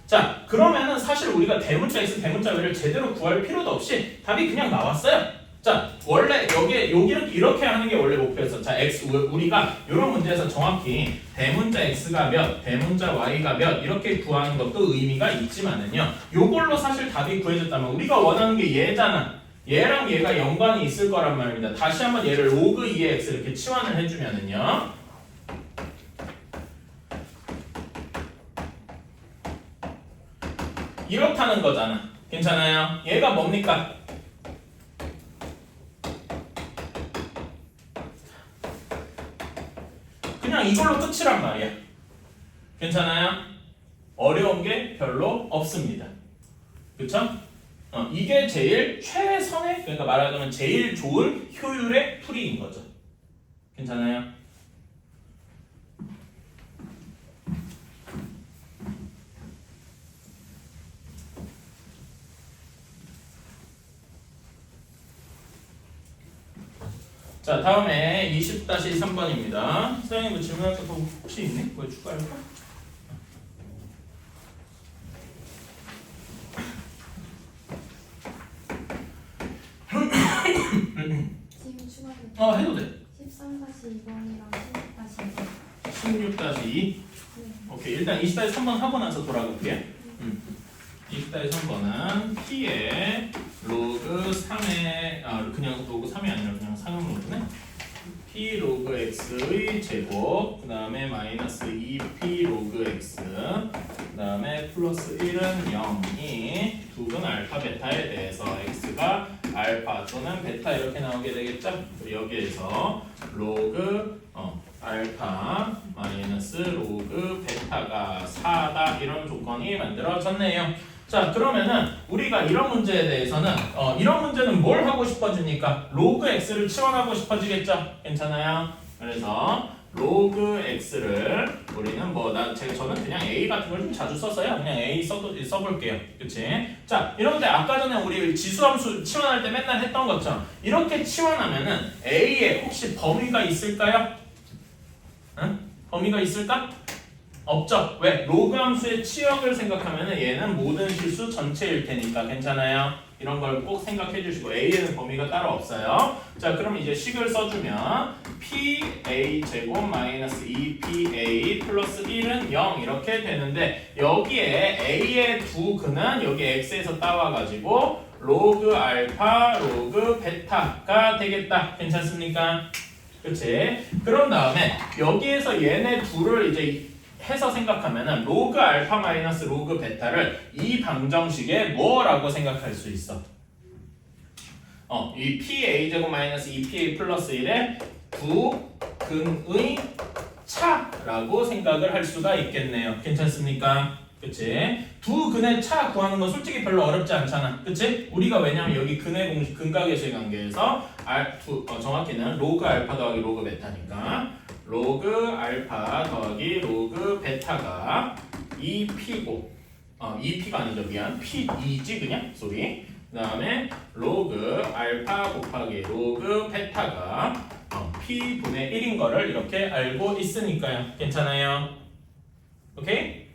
자, 그러면은 사실 우리가 대문자 x, 대문자 y를 제대로 구할 필요도 없이 답이 그냥 나왔어요. 자, 원래 여기를 이렇게 하는 게 원래 목표였어. 자, 우리가 이런 문제에서 정확히 대문자 x가 몇, 대문자 y가 몇 이렇게 구하는 것도 의미가 있지만은요. 요걸로 사실 답이 구해졌다면 우리가 원하는 게 얘잖아. 얘랑 얘가 연관이 있을 거란 말입니다. 다시 한번 얘를 로그 2의 x 이렇게 치환을 해주면은요. 이렇다는 거잖아. 괜찮아요? 얘가 뭡니까? 그냥 이걸로 끝이란 말이야. 괜찮아요? 어려운 게 별로 없습니다. 그쵸? 이게 제일 최선의, 그러니까 말하자면 제일 좋은 효율의 풀이인 거죠. 괜찮아요? 자, 다음에 20-3번입니다. 선생님 뭐 질문할 거 혹시 있니? 뭐 추가할까? 지금 추가로 해도 돼. 13-2번이랑 16-2. 네. 오케이, 일단 20-3번 하고 나서 돌아갈게요. 20-3번은 P의 로그 3의 그냥 로그 3이 아니라 그냥 상용 로그네. P 로그 X의 제곱 그 다음에 마이너스 2P 로그 X 그 다음에 플러스 1은 0이 두근 알파 베타에 대해서 X가 알파 또는 베타 이렇게 나오게 되겠죠? 여기에서 로그 알파 마이너스 로그 베타가 4다 이런 조건이 만들어졌네요. 자, 그러면은 우리가 이런 문제에 대해서는 이런 문제는 뭘 하고 싶어지니까 로그 x를 치환하고 싶어지겠죠? 괜찮아요? 그래서 로그 x를 우리는 저는 그냥 a 같은 걸 좀 자주 썼어요. 그냥 a 써볼게요. 그치? 자, 이런데 아까 전에 우리 지수함수 치환할 때 맨날 했던 것처럼 이렇게 치환하면은 a에 혹시 범위가 있을까요? 응? 범위가 있을까? 없죠. 왜? 로그 함수의 치역을 생각하면 얘는 모든 실수 전체일 테니까 괜찮아요. 이런 걸 꼭 생각해 주시고 a에는 범위가 따로 없어요. 자, 그럼 이제 식을 써주면 pa 제곱 마이너스 2pa 플러스 1은 0 이렇게 되는데 여기에 a의 두 근은 여기 x에서 따와가지고 로그 알파 로그 베타가 되겠다. 괜찮습니까? 그치? 그런 다음에 여기에서 얘네 둘을 이제 해서 생각하면은 로그 알파 마이너스 로그 베타를 이 방정식에 뭐라고 생각할 수 있어? 이 pa 제곱 마이너스 2pa 플러스 1의 두 근의 차라고 생각을 할 수가 있겠네요. 괜찮습니까? 그치? 두 근의 차 구하는 건 솔직히 별로 어렵지 않잖아. 그치? 우리가 왜냐면 여기 근의 공식 근각의수의 관계에서 정확히는 로그 알파 더하기 로그 베타니까 로그 알파 더하기 로그 베타가 2p고 2p가 아니죠. 미안. p2지 그냥? 쏘리. 그 다음에 로그 알파 곱하기 로그 베타가 p분의 1인 거를 이렇게 알고 있으니까요. 괜찮아요? 오케이?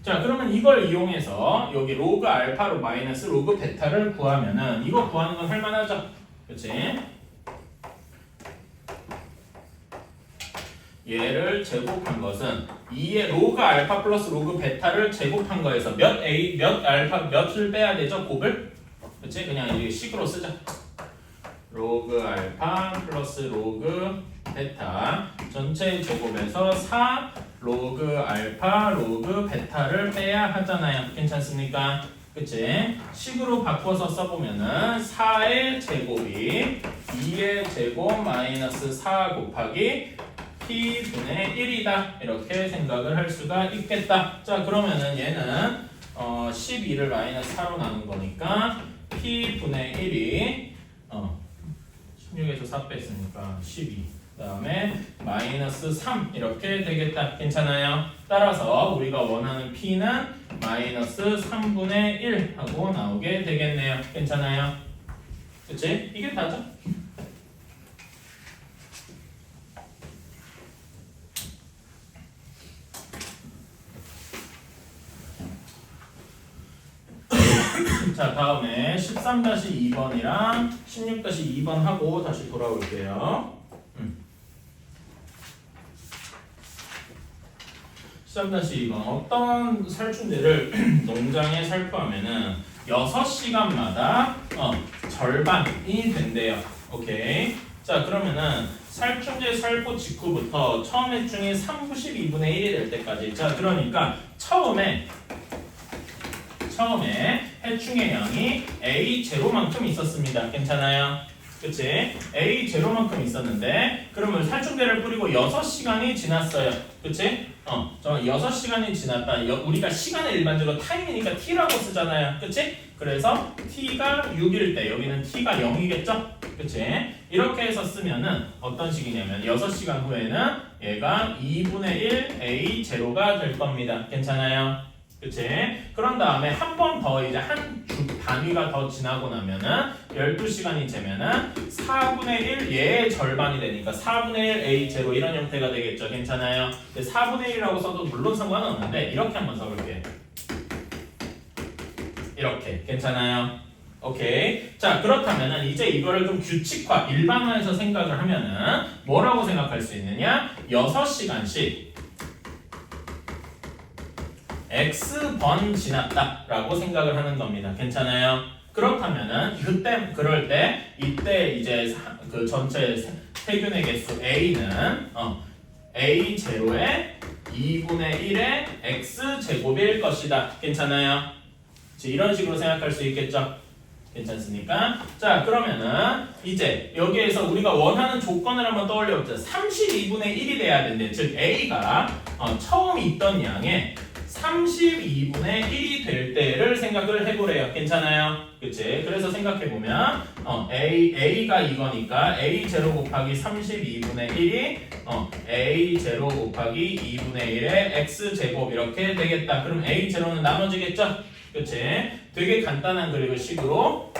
자, 그러면 이걸 이용해서 여기 로그 알파로 마이너스 로그 베타를 구하면은 이거 구하는 건 할만하죠? 그치? 얘를 제곱한 것은 2의 로그 알파 플러스 로그 베타를 제곱한 거에서 몇 알파 몇을 빼야 되죠? 곱을? 그치? 그냥 이게 식으로 쓰자. 로그 알파 플러스 로그 베타 전체 제곱에서 4 로그 알파 로그 베타를 빼야 하잖아요. 괜찮습니까? 그치? 식으로 바꿔서 써보면은 4의 제곱이 2의 제곱 마이너스 4 곱하기 p분의 1이다. 이렇게 생각을 할 수가 있겠다. 자, 그러면은 얘는 12를 마이너스 4로 나눈 거니까 p분의 1이 16에서 4 뺐으니까 12. 그 다음에 마이너스 3 이렇게 되겠다. 괜찮아요? 따라서 우리가 원하는 p는 마이너스 3분의 1 하고 나오게 되겠네요. 괜찮아요? 그치? 이게 다죠? 자, 다음에 13-2번이랑 16-2번 하고 다시 돌아올게요. 13-2번 어떤 살충제를 농장에 살포하면은 6시간마다 절반이 된대요. 오케이. 자, 그러면은 살충제 살포 직후부터 처음 해충이 3분의 2분의 1이 될 때까지. 자, 그러니까 처음에 해충의 양이 A0만큼 있었습니다. 괜찮아요? 그치? A0만큼 있었는데 그러면 살충제를 뿌리고 6시간이 지났어요. 그치? 정말 6시간이 지났다. 우리가 시간을 일반적으로 타임이니까 T라고 쓰잖아요. 그치? 그래서 T가 6일 때 여기는 T가 0이겠죠? 그치? 이렇게 해서 쓰면은 어떤 식이냐면 6시간 후에는 얘가 2분의 1 A0가 될 겁니다. 괜찮아요? 그치? 그런 다음에 한 번 더 이제 한 주 단위가 더 지나고 나면은 12시간이 재면은 4분의 1 얘의 절반이 되니까 4분의 1 A0 이런 형태가 되겠죠. 괜찮아요? 4분의 1이라고 써도 물론 상관은 없는데 이렇게 한번 써볼게요. 이렇게. 괜찮아요? 오케이. 자, 그렇다면은 이제 이거를 좀 규칙화, 일반화해서 생각을 하면은 뭐라고 생각할 수 있느냐? 6시간씩 X번 지났다라고 생각을 하는 겁니다. 괜찮아요? 그렇다면은 그럴 때 이때 이제 그 전체 세균의 개수 A는 A0의 2분의 1의 X제곱일 것이다. 괜찮아요? 이런 식으로 생각할 수 있겠죠? 괜찮습니까? 자, 그러면은 이제 여기에서 우리가 원하는 조건을 한번 떠올려보자. 32분의 1이 돼야 되는데, 즉 A가 처음 있던 양의 32분의 1이 될 때를 생각을 해보래요. 괜찮아요? 그치? 그래서 생각해보면 A가 이거니까 A0 곱하기 32분의 1이 A0 곱하기 2분의 1의 X제곱 이렇게 되겠다. 그럼 A0는 나눠지겠죠? 그치? 되게 간단한 그리고 식으로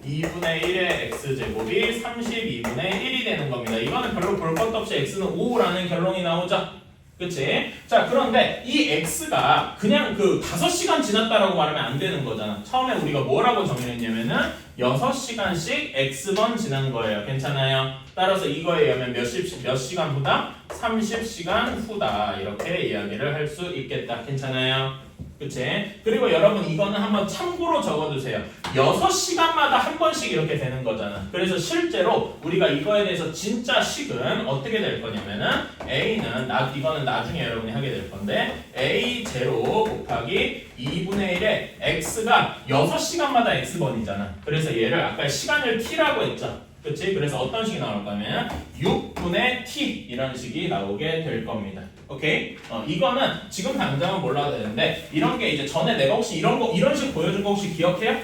2분의 1의 X제곱이 32분의 1이 되는 겁니다. 이거는 별로 볼 것도 없이 X는 5라는 결론이 나오죠? 그치? 자, 그런데 이 X가 그냥 그 5시간 지났다라고 말하면 안 되는 거잖아. 처음에 우리가 뭐라고 정의했냐면은 6시간씩 X번 지난 거예요. 괜찮아요? 따라서 이거에 의하면 몇 시간 후다? 30시간 후다. 이렇게 이야기를 할 수 있겠다. 괜찮아요? 그치? 그리고 여러분 이거는 한번 참고로 적어두세요. 6시간마다 한 번씩 이렇게 되는 거잖아. 그래서 실제로 우리가 이거에 대해서 진짜 식은 어떻게 될 거냐면은 A는 이거는 나중에 여러분이 하게 될 건데 A0 곱하기 2분의 1의 X가 6시간마다 X번이잖아. 그래서 얘를 아까 시간을 T라고 했죠. 그치? 그래서 어떤 식이 나올 거면 6분의 T 이런 식이 나오게 될 겁니다. 오케이? 이거는 지금 당장은 몰라도 되는데 이런 게 이제 전에 내가 혹시 이런 식 보여준 거 혹시 기억해요?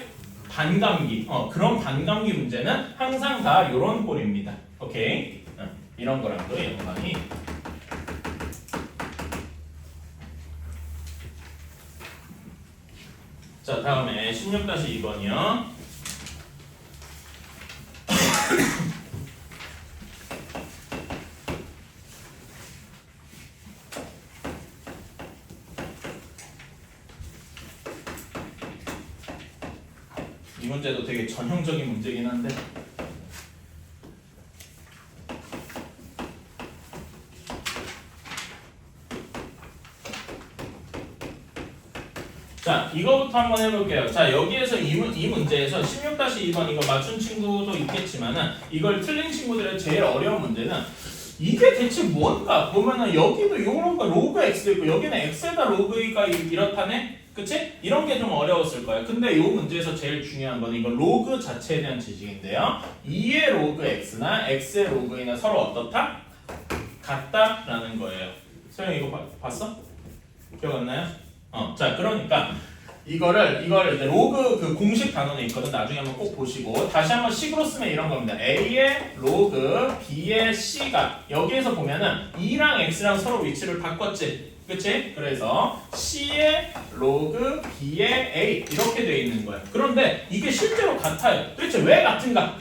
반감기. 그런 반감기 문제는 항상 다 요런 꼴입니다. 오케이? 이런 거랑도 연관이. 자, 다음에 16-2번이요. 이 문제도 되게 전형적인 문제긴 한데. 자, 이거부터 한번 해볼게요. 자, 여기에서 이 문제에서 16-2번 이거 맞춘 친구도 있겠지만은 이걸 틀린 친구들의 제일 어려운 문제는 이게 대체 뭔가 보면은 여기도 요런 거 로그 x도 있고 여기는 x에다 로그가 이렇다네? 그치? 이런 게 좀 어려웠을 거예요. 근데 요 문제에서 제일 중요한 건 이거 로그 자체에 대한 지식인데요. 2의 로그 x나 x의 로그 이나 서로 어떻다? 같다라는 거예요. 소영이 이거 봤어? 기억 안 나요? 자, 그러니까 이걸 이제 로그 그 공식 단원에 있거든. 나중에 한번 꼭 보시고 다시 한번 식으로 쓰면 이런 겁니다. a의 로그 b의 c가 여기에서 보면은 2랑 x랑 서로 위치를 바꿨지. 그치? 그래서 c의 로그 b의 a 이렇게 돼 있는 거야. 그런데 이게 실제로 같아요. 도대체 왜 같은가?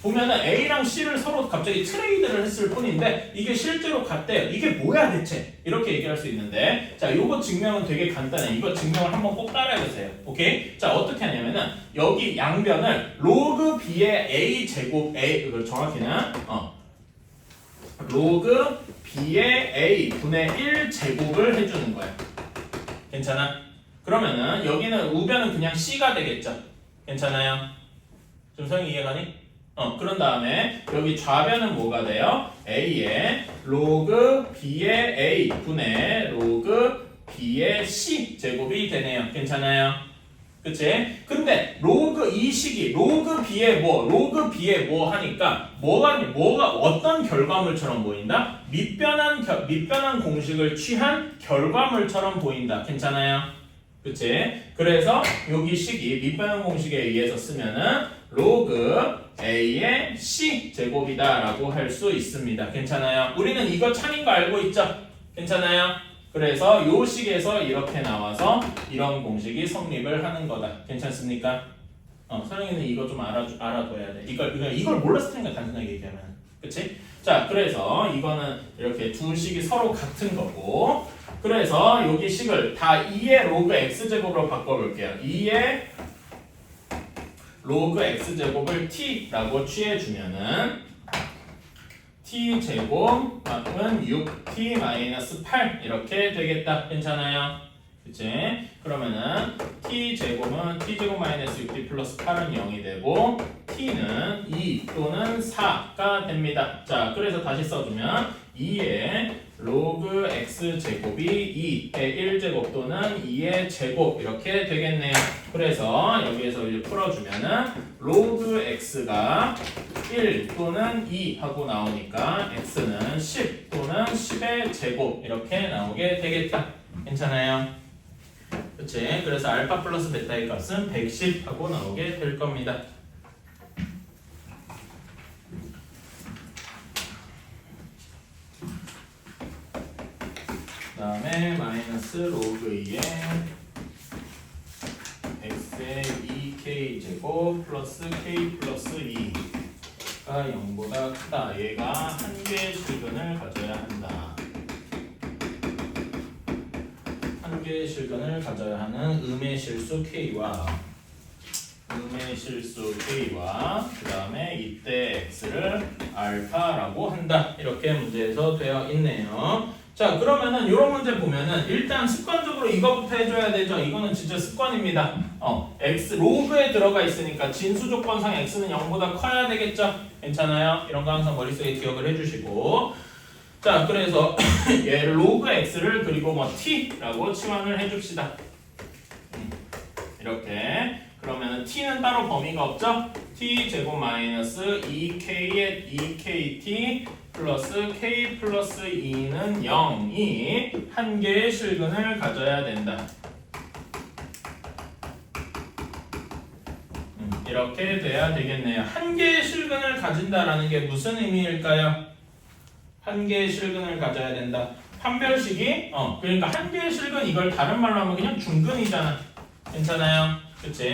보면은 A랑 C를 서로 갑자기 트레이드를 했을 뿐인데 이게 실제로 같대요. 이게 뭐야 대체? 이렇게 얘기할 수 있는데 자, 요거 증명은 되게 간단해. 이거 증명을 한번 꼭 따라해보세요. 오케이? 자, 어떻게 하냐면은 여기 양변을 로그 B의 A 제곱 이걸 정확히는 로그 B의 A 분의 1 제곱을 해주는 거야. 괜찮아? 그러면은 여기는 우변은 그냥 C가 되겠죠. 괜찮아요? 좀 성이 이해가니? 그런 다음에 여기 좌변은 뭐가 돼요? A의 로그 B의 A 분의 로그 B의 C 제곱이 되네요. 괜찮아요? 그치? 근데 로그 이 식이 로그 B의 로그 B의 하니까 뭐가 어떤 결과물처럼 보인다? 밑변한 공식을 취한 결과물처럼 보인다. 괜찮아요? 그치? 그래서 여기 식이 밑변한 공식에 의해서 쓰면은 로그 A의 C 제곱이다 라고 할 수 있습니다. 괜찮아요? 우리는 이거 창인 거 알고 있죠? 괜찮아요? 그래서 요 식에서 이렇게 나와서 이런 공식이 성립을 하는 거다. 괜찮습니까? 서영이는 이거 좀 알아둬야 돼. 이걸 몰랐을 테니까 단순하게 얘기하면. 그치? 자, 그래서 이거는 이렇게 두 식이 서로 같은 거고 그래서 여기 식을 다 2의 로그 x제곱으로 바꿔볼게요. 2의 로그 x제곱을 t라고 취해주면은 t제곱은 6t-8 이렇게 되겠다. 괜찮아요? 그치? 그러면은 t제곱은 t제곱 마이너스 6t 플러스 8은 0이 되고 t는 2 또는 4가 됩니다. 자, 그래서 다시 써주면 2의 로그 x제곱이 2의 1제곱 또는 2의 제곱 이렇게 되겠네요. 그래서 여기에서 이제 풀어주면은 로그 x가 1 또는 2 하고 나오니까 x는 10 또는 10의 제곱 이렇게 나오게 되겠다. 괜찮아요? 그치? 그래서 알파 플러스 베타의 값은 110 하고 나오게 될 겁니다. 그 다음에 마이너스 로그 2의 x의 2k 제곱 플러스 k 플러스 2가 0보다 크다. 얘가 한 개의 실근을 가져야 한다. 한 개의 실근을 가져야 하는 음의 실수 k와 그 다음에 이때 x를 알파라고 한다. 이렇게 문제에서 되어 있네요. 자, 그러면은 이런 문제 보면은 일단 습관적으로 이거부터 해줘야 되죠. 이거는 진짜 습관입니다. x 로그에 들어가 있으니까 진수 조건상 x는 0보다 커야 되겠죠. 괜찮아요? 이런 거 항상 머릿속에 기억을 해주시고 자, 그래서 얘를 로그 x를 그리고 뭐 t라고 치환을 해줍시다. 이렇게 그러면은 t는 따로 범위가 없죠? t 제곱 마이너스 2k의 2kt 플러스 k 플러스 2는 0이 한 개의 실근을 가져야 된다. 이렇게 돼야 되겠네요. 한 개의 실근을 가진다라는 게 무슨 의미일까요? 한 개의 실근을 가져야 된다. 판별식이 그러니까 한 개의 실근 이걸 다른 말로 하면 그냥 중근이잖아. 괜찮아요? 그치?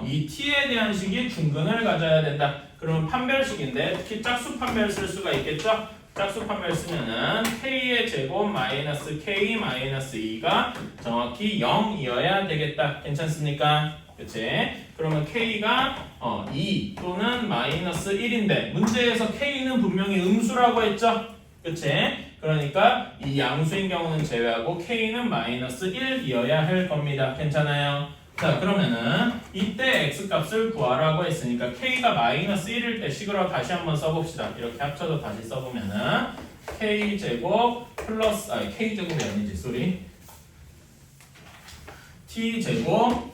이 t에 대한 식이 중근을 가져야 된다. 그러면 판별식인데 특히 짝수 판별 쓸 수가 있겠죠? 짝수 판별 쓰면은 k의 제곱 마이너스 k 마이너스 2가 정확히 0이어야 되겠다. 괜찮습니까? 그치? 그러면 K가 2 또는 마이너스 1인데 문제에서 K는 분명히 음수라고 했죠? 그치? 그러니까 이 양수인 경우는 제외하고 K는 마이너스 1이어야 할 겁니다. 괜찮아요? 자 그러면은 이때 X값을 구하라고 했으니까 K가 마이너스 1일 때 식으로 다시 한번 써봅시다. 이렇게 합쳐서 다시 써보면은 K제곱 플러스 K제곱이 아니지 쏘리 T제곱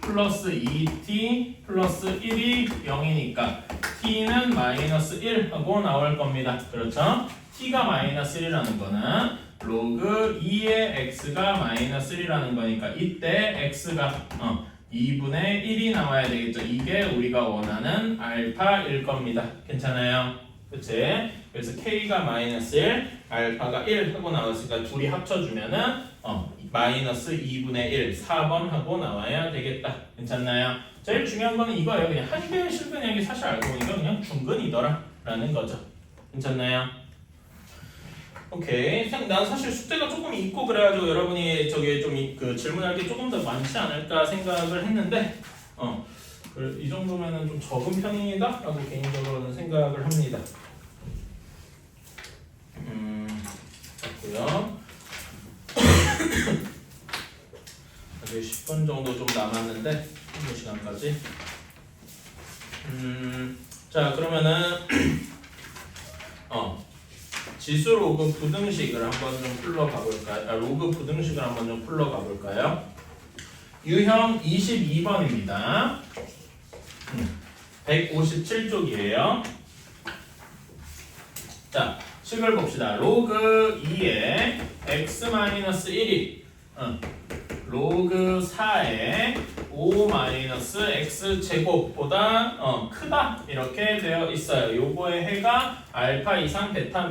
플러스 2t 플러스 1이 0이니까 t는 마이너스 1 하고 나올 겁니다. 그렇죠? t가 마이너스 1이라는 거는 로그 2의 x가 마이너스 1이라는 거니까 이때 x가 2분의 1이 나와야 되겠죠. 이게 우리가 원하는 알파일 겁니다. 괜찮아요? 그치? 그래서 k가 마이너스 1, 알파가 1 하고 나왔으니까 둘이 합쳐주면은 마이너스 2분의 1, 4번 하고 나와야 되겠다. 괜찮나요? 제일 중요한 거는 이거예요. 그냥 한개의 실근역이 사실 알고 보니까 그냥 중근이더라 라는 거죠. 괜찮나요? 오케이. 난 사실 숙제가 조금 있고 그래가지고 여러분이 저기 좀 그 질문할 게 조금 더 많지 않을까 생각을 했는데 이 정도면은 좀 적은 편이다 라고 개인적으로는 생각을 합니다. 됐고요. 아직 10분 정도 좀 남았는데 한두 시간까지. 자 그러면은 지수 로그 부등식을 한번 좀 풀러가 볼까요? 로그 부등식을 한번 좀 풀러가 볼까요? 유형 22번입니다. 157쪽이에요. 자, 식을 봅시다. 로그 2에 x-1이 로그 4에 5-x제곱보다 크다 이렇게 되어 있어요. 요거의 해가 알파 이상 베타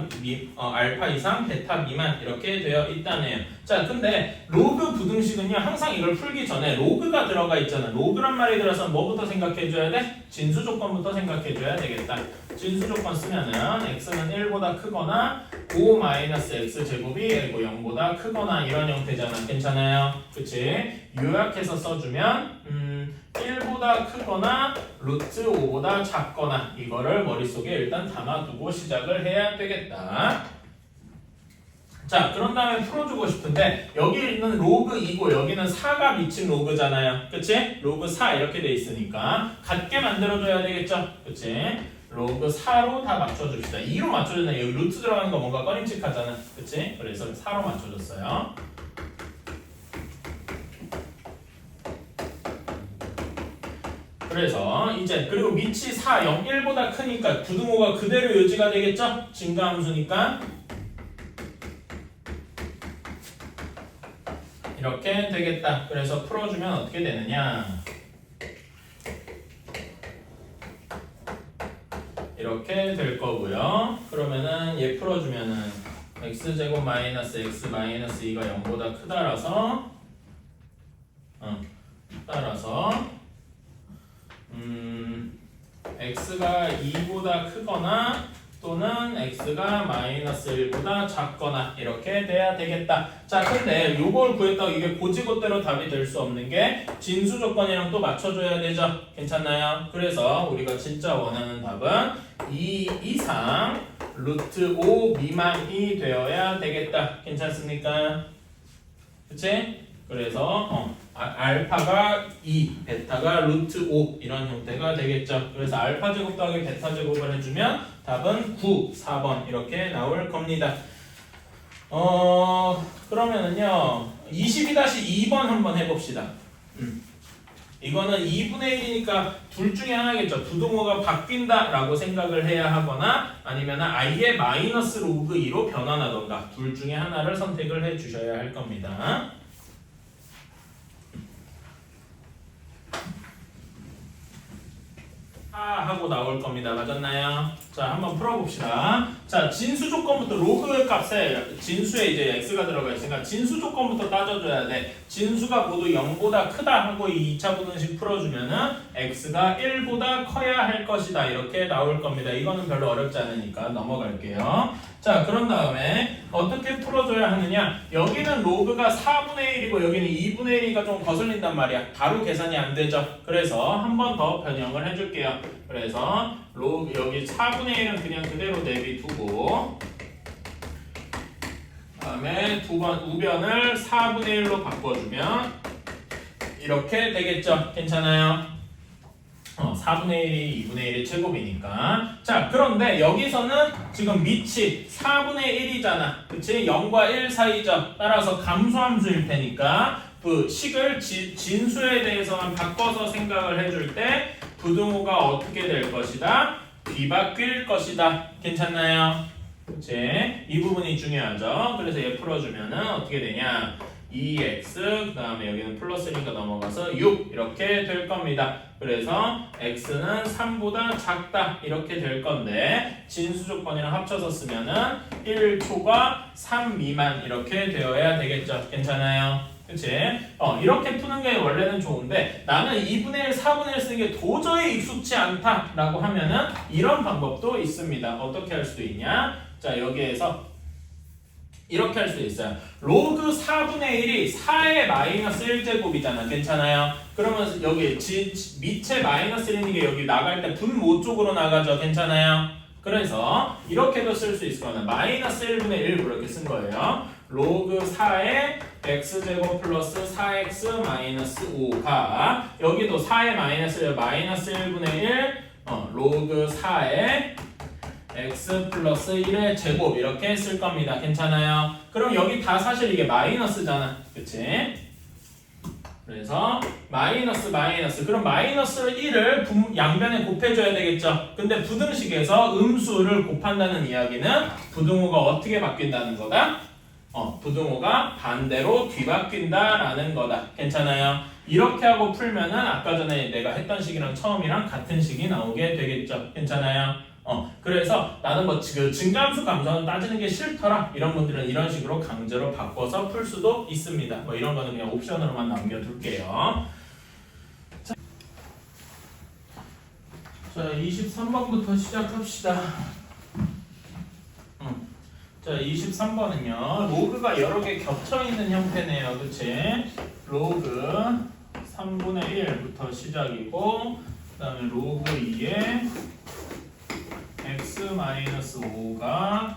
미만 이렇게 되어 있다네요. 자 근데 로그 부등식은요 항상 이걸 풀기 전에 로그가 들어가 있잖아. 로그란 말이 들어서 뭐부터 생각해줘야 돼? 진수 조건부터 생각해줘야 되겠다. 진수 조건 쓰면은 x는 1보다 크거나 5-x제곱이 0보다 크거나 이런 형태잖아. 괜찮아요? 그치? 요약해서 써주면 1보다 크거나 루트 5보다 작거나 이거를 머릿속에 일단 담아두고 시작을 해야 되겠다. 자 그런 다음에 풀어주고 싶은데 여기 있는 로그 2고 여기는 4가 미친 로그잖아요. 그치? 로그 4 이렇게 돼 있으니까 같게 만들어줘야 되겠죠? 그치? 로그 4로 다 맞춰줍시다. 2로 맞춰줬네. 여기 루트 들어가는 거 뭔가 꺼림칙하잖아. 그치? 그래서 4로 맞춰줬어요. 그래서 이제 그리고 밑이 4, 0, 1보다 크니까 부등호가 그대로 유지가 되겠죠? 증가함수니까 이렇게 되겠다. 그래서 풀어주면 어떻게 되느냐? 이렇게 될 거고요. 그러면은 얘 풀어주면은 x제곱 마이너스 x 마이너스 2가 0보다 크다라서 x가 2보다 크거나 또는 x가 마이너스 1보다 작거나 이렇게 돼야 되겠다. 자 근데 요걸 구했다고 이게 고지고대로 답이 될 수 없는 게 진수 조건이랑 또 맞춰줘야 되죠. 괜찮나요? 그래서 우리가 진짜 원하는 답은 2 이상 루트 5 미만이 되어야 되겠다. 괜찮습니까? 그치? 그래서 알파가 2, 베타가 루트 5 이런 형태가 되겠죠. 그래서 알파 제곱 더하기 베타 제곱을 해주면 답은 9, 4번 이렇게 나올 겁니다. 그러면은요 22-2번 한번 해봅시다. 이거는 2분의 1이니까 둘 중에 하나겠죠. 부등호가 바뀐다 라고 생각을 해야 하거나 아니면 아예 마이너스 로그 2로 변환하던가 둘 중에 하나를 선택을 해 주셔야 할 겁니다. 하고 나올 겁니다. 맞았나요? 자, 한번 풀어봅시다. 자, 진수 조건부터 로그 값에 진수에 이제 x가 들어가 있으니까 진수 조건부터 따져줘야 돼. 진수가 모두 0보다 크다 하고 이 2차 부등식 풀어주면은 x가 1보다 커야 할 것이다. 이렇게 나올 겁니다. 이거는 별로 어렵지 않으니까 넘어갈게요. 자, 그런 다음에 어떻게 풀어줘야 하느냐? 여기는 로그가 4분의 1이고 여기는 2분의 1이니까 좀 거슬린단 말이야. 바로 계산이 안 되죠. 그래서 한 번 더 변형을 해줄게요. 그래서 로그 여기 4분의 1은 그냥 그대로 내비두고 그다음에 두 번 우변을 4분의 1로 바꿔주면 이렇게 되겠죠. 괜찮아요? 4분의 1이 2분의 1의 제곱이니까. 자, 그런데 여기서는 지금 밑이 4분의 1이잖아. 그치? 0과 1 사이죠. 따라서 감소함수일 테니까 그 식을 진수에 대해서만 바꿔서 생각을 해줄 때 부등호가 어떻게 될 것이다? 뒤바뀔 것이다. 괜찮나요? 그치? 이 부분이 중요하죠. 그래서 얘 풀어주면은 어떻게 되냐? 2x 그 다음에 여기는 플러스니까 넘어가서 6 이렇게 될 겁니다. 그래서 x는 3보다 작다 이렇게 될 건데 진수 조건이랑 합쳐서 쓰면은 1초과 3 미만 이렇게 되어야 되겠죠. 괜찮아요? 그치? 이렇게 푸는 게 원래는 좋은데 나는 2분의 1, 4분의 1 쓰는 게 도저히 익숙치 않다라고 하면은 이런 방법도 있습니다. 어떻게 할 수도 있냐? 자, 여기에서 이렇게 할 수 있어요. 로그 4분의 1이 4의 마이너스 1제곱이잖아. 괜찮아요? 그러면 여기 밑에 마이너스 1인 게 여기 나갈 때 분모 쪽으로 나가죠. 괜찮아요? 그래서 이렇게도 쓸 수 있을 거는 마이너스 1분의 1 이렇게 쓴 거예요. 로그 4의 x제곱 플러스 4x 마이너스 5가 여기도 4의 마이너스 1 마이너스 1분의 1 로그 4의 x 플러스 1의 제곱 이렇게 쓸 겁니다. 괜찮아요? 그럼 여기 다 사실 이게 마이너스잖아. 그치? 그래서 마이너스 그럼 마이너스 1을 양변에 곱해줘야 되겠죠. 근데 부등식에서 음수를 곱한다는 이야기는 부등호가 어떻게 바뀐다는 거다? 부등호가 반대로 뒤바뀐다라는 거다. 괜찮아요? 이렇게 하고 풀면은 아까 전에 내가 했던 식이랑 처음이랑 같은 식이 나오게 되겠죠. 괜찮아요? 그래서 나는 뭐 증가함수 감소는 따지는 게 싫더라 이런 분들은 이런 식으로 강제로 바꿔서 풀 수도 있습니다. 뭐 이런 거는 그냥 옵션으로만 남겨둘게요. 자, 23번부터 시작합시다. 자, 23번은요 로그가 여러 개 겹쳐 있는 형태네요. 그치? 로그 3분의 1부터 시작이고 그 다음에 로그 2에 x-5가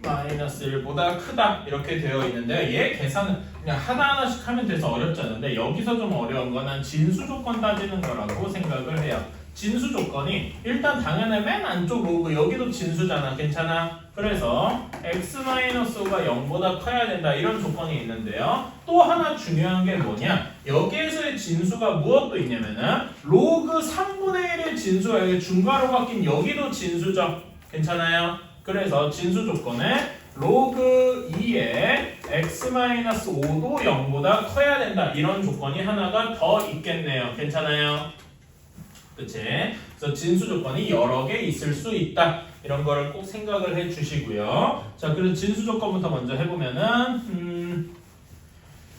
마이너스 1보다 크다 이렇게 되어 있는데 얘 계산은 그냥 하나하나씩 하면 돼서 어렵지 않은데 여기서 좀 어려운 거는 진수 조건 따지는 거라고 생각을 해요. 진수 조건이 일단 당연히 맨 안쪽 로그 여기도 진수잖아. 괜찮아? 그래서 x-5가 0보다 커야 된다 이런 조건이 있는데요. 또 하나 중요한 게 뭐냐? 여기에서의 진수가 무엇도 있냐면은 로그 3분의 1의 진수가 여기 중괄호 바뀐 여기도 진수죠. 괜찮아요? 그래서 진수 조건에 로그 2의 x-5도 0보다 커야 된다 이런 조건이 하나가 더 있겠네요. 괜찮아요? 그치? 그래서 진수 조건이 여러 개 있을 수 있다. 이런 거를 꼭 생각을 해 주시고요. 자, 그래서 진수 조건부터 먼저 해보면은,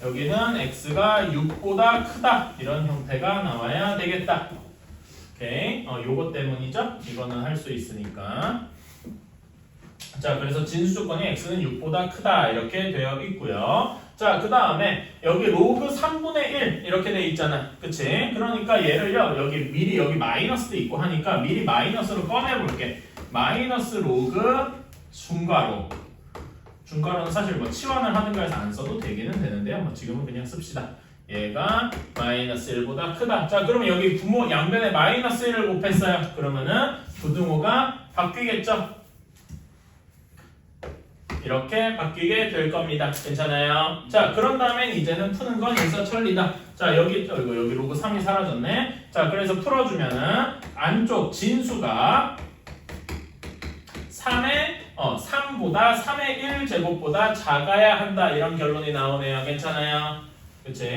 여기는 x가 6보다 크다. 이런 형태가 나와야 되겠다. 오케이. 요거 때문이죠? 이거는 할 수 있으니까. 자, 그래서 진수 조건이 x는 6보다 크다. 이렇게 되어 있고요. 자, 그 다음에 여기 로그 3분의 1 이렇게 돼 있잖아. 그치? 그러니까 얘를요 여기 미리 여기 마이너스도 있고 하니까 미리 마이너스로 꺼내볼게. 마이너스 로그 중괄호는 사실 뭐 치환을 하든가 해서 안 써도 되기는 되는데요. 뭐 지금은 그냥 씁시다. 얘가 마이너스 1보다 크다. 자, 그러면 여기 부모 양변에 마이너스 1을 곱했어요. 그러면은 부등호가 바뀌겠죠? 이렇게 바뀌게 될 겁니다. 괜찮아요? 자, 그런 다음에 이제는 푸는 건 일사천리다. 자, 여기 로그 3이 사라졌네. 자, 그래서 풀어주면은 안쪽 진수가 3보다 3의 1제곱보다 작아야 한다. 이런 결론이 나오네요. 괜찮아요? 그치?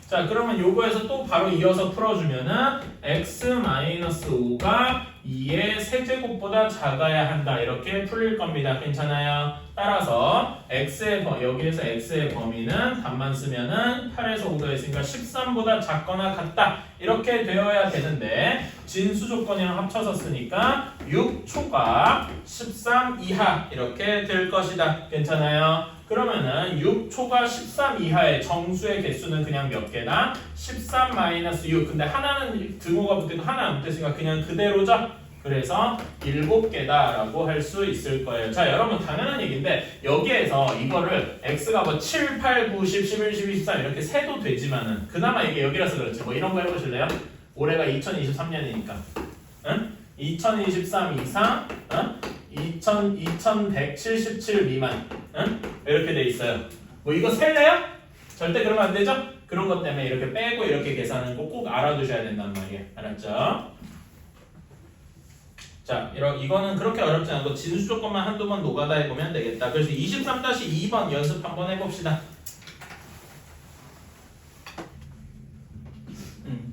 자, 그러면 요거에서 또 바로 이어서 풀어주면은 x-5가 2의 세제곱보다 작아야 한다. 이렇게 풀릴 겁니다. 괜찮아요? 따라서 여기에서 x의 범위는 답만 쓰면은 8에서 5가 있으니까 13보다 작거나 같다. 이렇게 되어야 되는데 진수 조건이랑 합쳐서 쓰니까 6초가 13 이하 이렇게 될 것이다. 괜찮아요? 그러면은 6초가 13 이하의 정수의 개수는 그냥 몇 개다? 13 마이너스 6. 근데 하나는 등호가 붙어있고 하나 안 붙어있으니까 그냥 그대로죠? 그래서 7개다라고 할 수 있을 거예요. 자, 여러분 당연한 얘기인데 여기에서 이거를 x가 뭐 7, 8, 9, 10, 11, 12, 13 이렇게 세도 되지만은 그나마 이게 여기라서 그렇지. 뭐 이런 거 해보실래요? 올해가 2023년이니까. 응? 2023 이상, 2177 미만, 응? 이렇게 돼 있어요. 뭐 이거 셀래요? 절대 그러면 안 되죠? 그런 것 때문에 이렇게 빼고 이렇게 계산은 꼭 알아두셔야 된단 말이에요. 알았죠? 자, 이거는 그렇게 어렵지 않고 진수 조건만 한두 번 노가다 해보면 되겠다. 그래서 23-2번 연습 한번 해봅시다.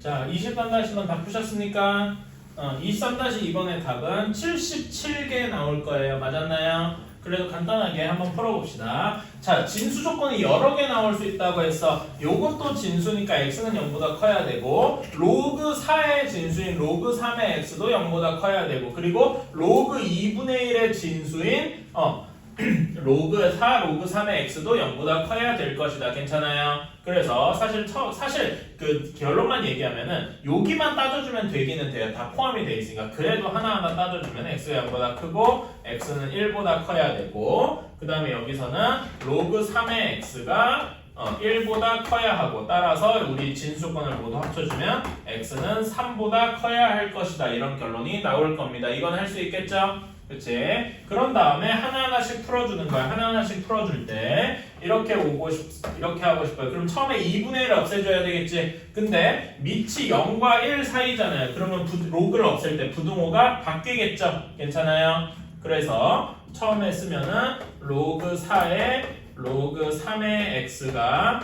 자, 23-2번 다 푸셨습니까? 23-2번의 답은 77개 나올 거예요. 맞았나요? 그래도 간단하게 한번 풀어봅시다. 자, 진수 조건이 여러 개 나올 수 있다고 해서 요것도 진수니까 x는 0보다 커야 되고 로그 4의 진수인 로그 3의 x도 0보다 커야 되고 그리고 로그 2분의 1의 진수인 로그 4, 로그 3의 x도 0보다 커야 될 것이다. 괜찮아요? 그래서 사실 그 결론만 얘기하면은 여기만 따져주면 되기는 돼요. 다 포함이 돼 있으니까. 그래도 하나하나 따져주면 x가 0보다 크고 x는 1보다 커야 되고 그 다음에 여기서는 로그 3의 x가 1보다 커야 하고 따라서 우리 진수권을 모두 합쳐주면 x는 3보다 커야 할 것이다. 이런 결론이 나올 겁니다. 이건 할 수 있겠죠? 그치? 그런 다음에 하나하나씩 풀어주는 거야. 하나하나씩 풀어줄 때 이렇게 이렇게 하고 싶어요. 그럼 처음에 2분의 1을 없애줘야 되겠지. 근데 밑이 0과 1 사이잖아요. 그러면 로그를 없앨 때 부등호가 바뀌겠죠. 괜찮아요? 그래서 처음에 쓰면은 로그 4에 로그 3의 x가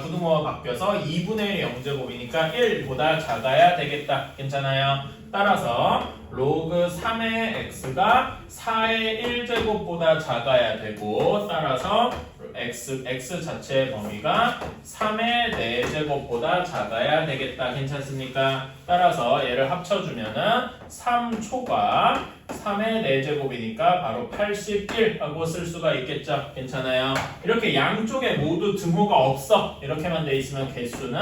부등호가 바뀌어서 2분의 1 0제곱이니까 1보다 작아야 되겠다. 괜찮아요? 따라서 로그 3의 x가 4의 1제곱보다 작아야 되고 따라서 x 자체의 범위가 3의 4제곱보다 작아야 되겠다. 괜찮습니까? 따라서 얘를 합쳐주면은 3초가 3의 4제곱이니까 바로 81 하고 쓸 수가 있겠죠. 괜찮아요? 이렇게 양쪽에 모두 등호가 없어. 이렇게만 돼 있으면 개수는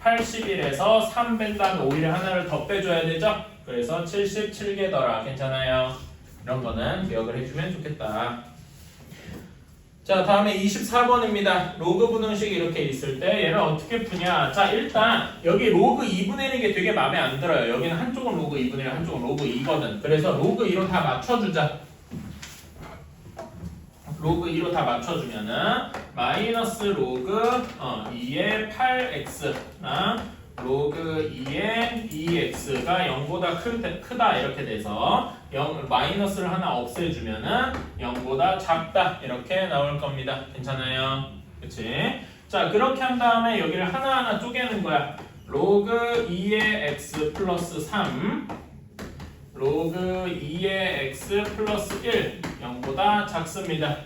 81에서 3 뺀 다음에 오히려 하나를 더 빼줘야 되죠? 그래서 77개더라. 괜찮아요? 이런 거는 기억을 해주면 좋겠다. 자, 다음에 24번입니다. 로그 분홍식이 이렇게 있을 때 얘를 어떻게 푸냐? 자, 일단 여기 로그 2분의 1인 게 되게 마음에 안 들어요. 여기는 한쪽은 로그 2분의 1, 한쪽은 로그 2거든. 그래서 로그 2로 다 맞춰주자. 로그 2로 다 맞춰주면은 마이너스 로그 2의 8x랑 로그 2의 2x가 0보다 크다 이렇게 돼서 마이너스를 하나 없애주면은 0보다 작다 이렇게 나올 겁니다. 괜찮아요? 그치? 자, 그렇게 한 다음에 여기를 하나하나 쪼개는 거야. 로그 2의 x 플러스 3 로그 2의 x 플러스 1 0보다 작습니다.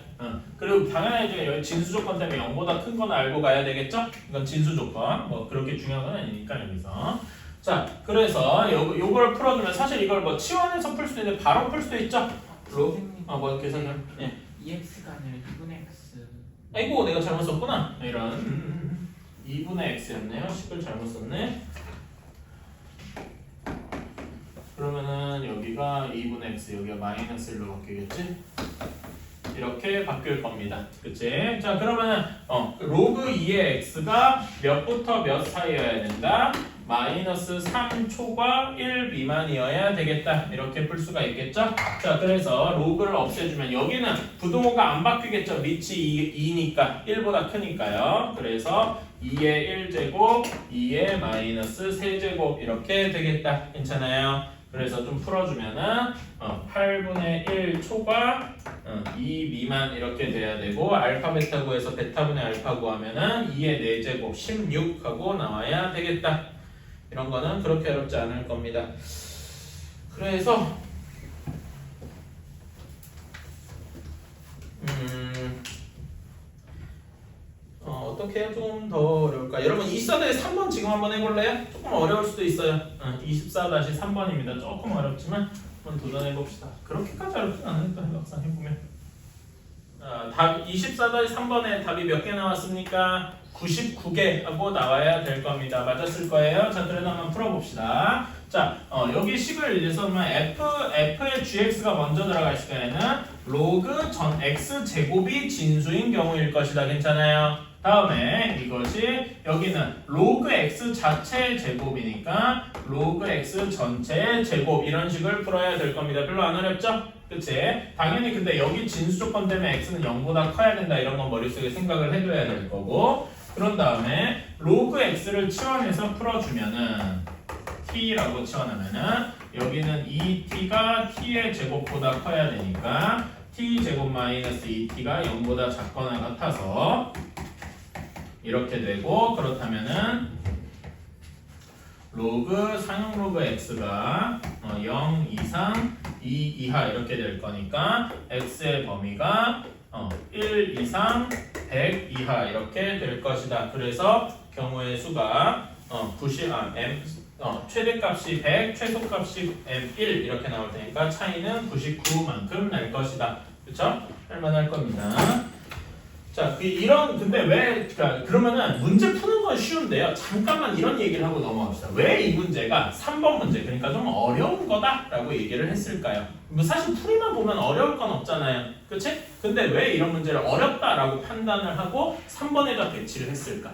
그리고 당연히 여기 진수 조건 때문에 0보다 큰 건 알고 가야 되겠죠? 이건 진수 조건. 뭐 그렇게 중요한 건 아니니까 여기서. 자, 그래서 요걸 풀어주면 사실 이걸 뭐 치환해서 풀 수도 있는데 바로 풀 수도 있죠? 뭐 계산을. 예. 2x가 아니라 2분의 x. 아이고 내가 잘못 썼구나. 이런 2분의 x였네요. 10을 잘못 썼네. 그러면은 여기가 2분의 x, 여기가 마이너스 1로 바뀌겠지? 이렇게 바뀔 겁니다. 그치? 자, 그러면은 로그 2의 x가 몇부터 몇 사이여야 된다? 마이너스 3초과 1 미만이어야 되겠다. 이렇게 풀 수가 있겠죠? 자, 그래서 로그를 없애주면 여기는 부등호가 안 바뀌겠죠? 밑이 2니까 1보다 크니까요. 그래서 2의 1제곱, 2의 마이너스 3제곱 이렇게 되겠다. 괜찮아요? 그래서 좀 풀어주면은 8분의 1 초과 2 미만 이렇게 돼야 되고 알파 베타 구해서 베타분의 알파 구하면은 2의 4제곱 16 하고 나와야 되겠다. 이런 거는 그렇게 어렵지 않을 겁니다. 그래서 어떻게 해야 좀 더 어려울까? 여러분 24-3번 지금 한번 해볼래요? 조금 어려울 수도 있어요. 24-3번입니다. 조금 어렵지만 한번 도전해봅시다. 그렇게까지 어렵진 않으니까 막상 해보면. 답 24-3번에 답이 몇 개 나왔습니까? 99개 하고 나와야 될 겁니다. 맞았을 거예요. 자, 그래도 한번 풀어봅시다. 자, 여기 식을 이제서는 f의 gx가 먼저 들어가 있을 때에는 로그 전 x 제곱이 진수인 경우일 것이다. 괜찮아요? 다음에 이것이 여기는 로그 x 자체의 제곱이니까 로그 x 전체의 제곱 이런 식을 풀어야 될 겁니다. 별로 안 어렵죠? 그치? 당연히 근데 여기 진수 조건 때문에 x는 0보다 커야 된다 이런 건 머릿속에 생각을 해둬야 될 거고 그런 다음에 로그 x를 치환해서 풀어주면은 t라고 치환하면은 여기는 2t가 t의 제곱보다 커야 되니까 t 제곱 마이너스 2t가 0보다 작거나 같아서 이렇게 되고 그렇다면은 상용 로그 x가 0 이상 2 이하 이렇게 될 거니까 x의 범위가 1 이상 100 이하 이렇게 될 것이다. 그래서 경우의 수가 최대값이 100, 최소값이 m1 이렇게 나올 테니까 차이는 99만큼 날 것이다. 그렇죠? 할만할 겁니다. 자, 근데 그러면은 문제 푸는 건 쉬운데요. 잠깐만 이런 얘기를 하고 넘어갑시다. 왜 이 문제가 3번 문제, 그러니까 좀 어려운 거다라고 얘기를 했을까요? 뭐 사실 풀이만 보면 어려울 건 없잖아요. 그치? 근데 왜 이런 문제를 어렵다라고 판단을 하고 3번에다 배치를 했을까?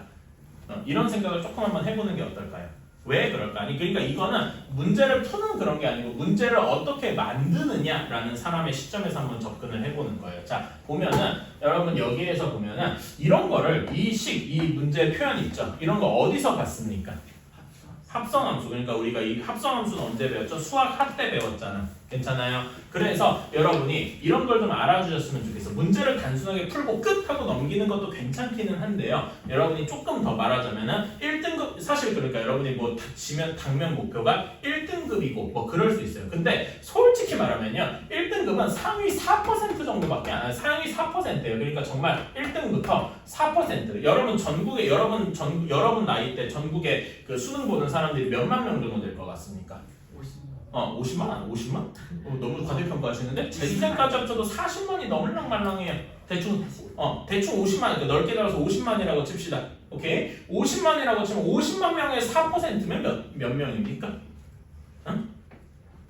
이런 생각을 조금 한번 해보는 게 어떨까요? 왜 그럴까? 아니 그러니까 이거는 문제를 푸는 그런 게 아니고 문제를 어떻게 만드느냐라는 사람의 시점에서 한번 접근을 해보는 거예요. 자 보면은 여러분 여기에서 보면은 이런 거를 이 문제 표현 있죠? 이런 거 어디서 봤습니까? 합성함수. 그러니까 우리가 이 합성함수는 언제 배웠죠? 수학 학 때 배웠잖아. 괜찮아요? 그래서 여러분이 이런 걸 좀 알아주셨으면 좋겠어. 문제를 단순하게 풀고 끝 하고 넘기는 것도 괜찮기는 한데요. 여러분이 조금 더 말하자면은 1등급 사실 그러니까 여러분이 뭐 지면 당면 목표가 1등급이고 뭐 그럴 수 있어요. 근데 솔직히 말하면요. 1등급은 상위 4% 정도밖에 안 해요. 상위 4%예요. 그러니까 정말 1등부터 4%. 여러분 전국에 여러분 나이 때 전국에 그 수능 보는 사람들이 몇만 명 정도 될 것 같습니까? 50만? 50만? 너무 과대평가하시는데? 재수생까지 합쳐도 40만이 넘을랑 말랑해요. 대충 50만, 그러니까 넓게 들어서 50만이라고 칩시다. 오케이? 50만이라고 치면 50만 명의 4%면 몇 명입니까? 응?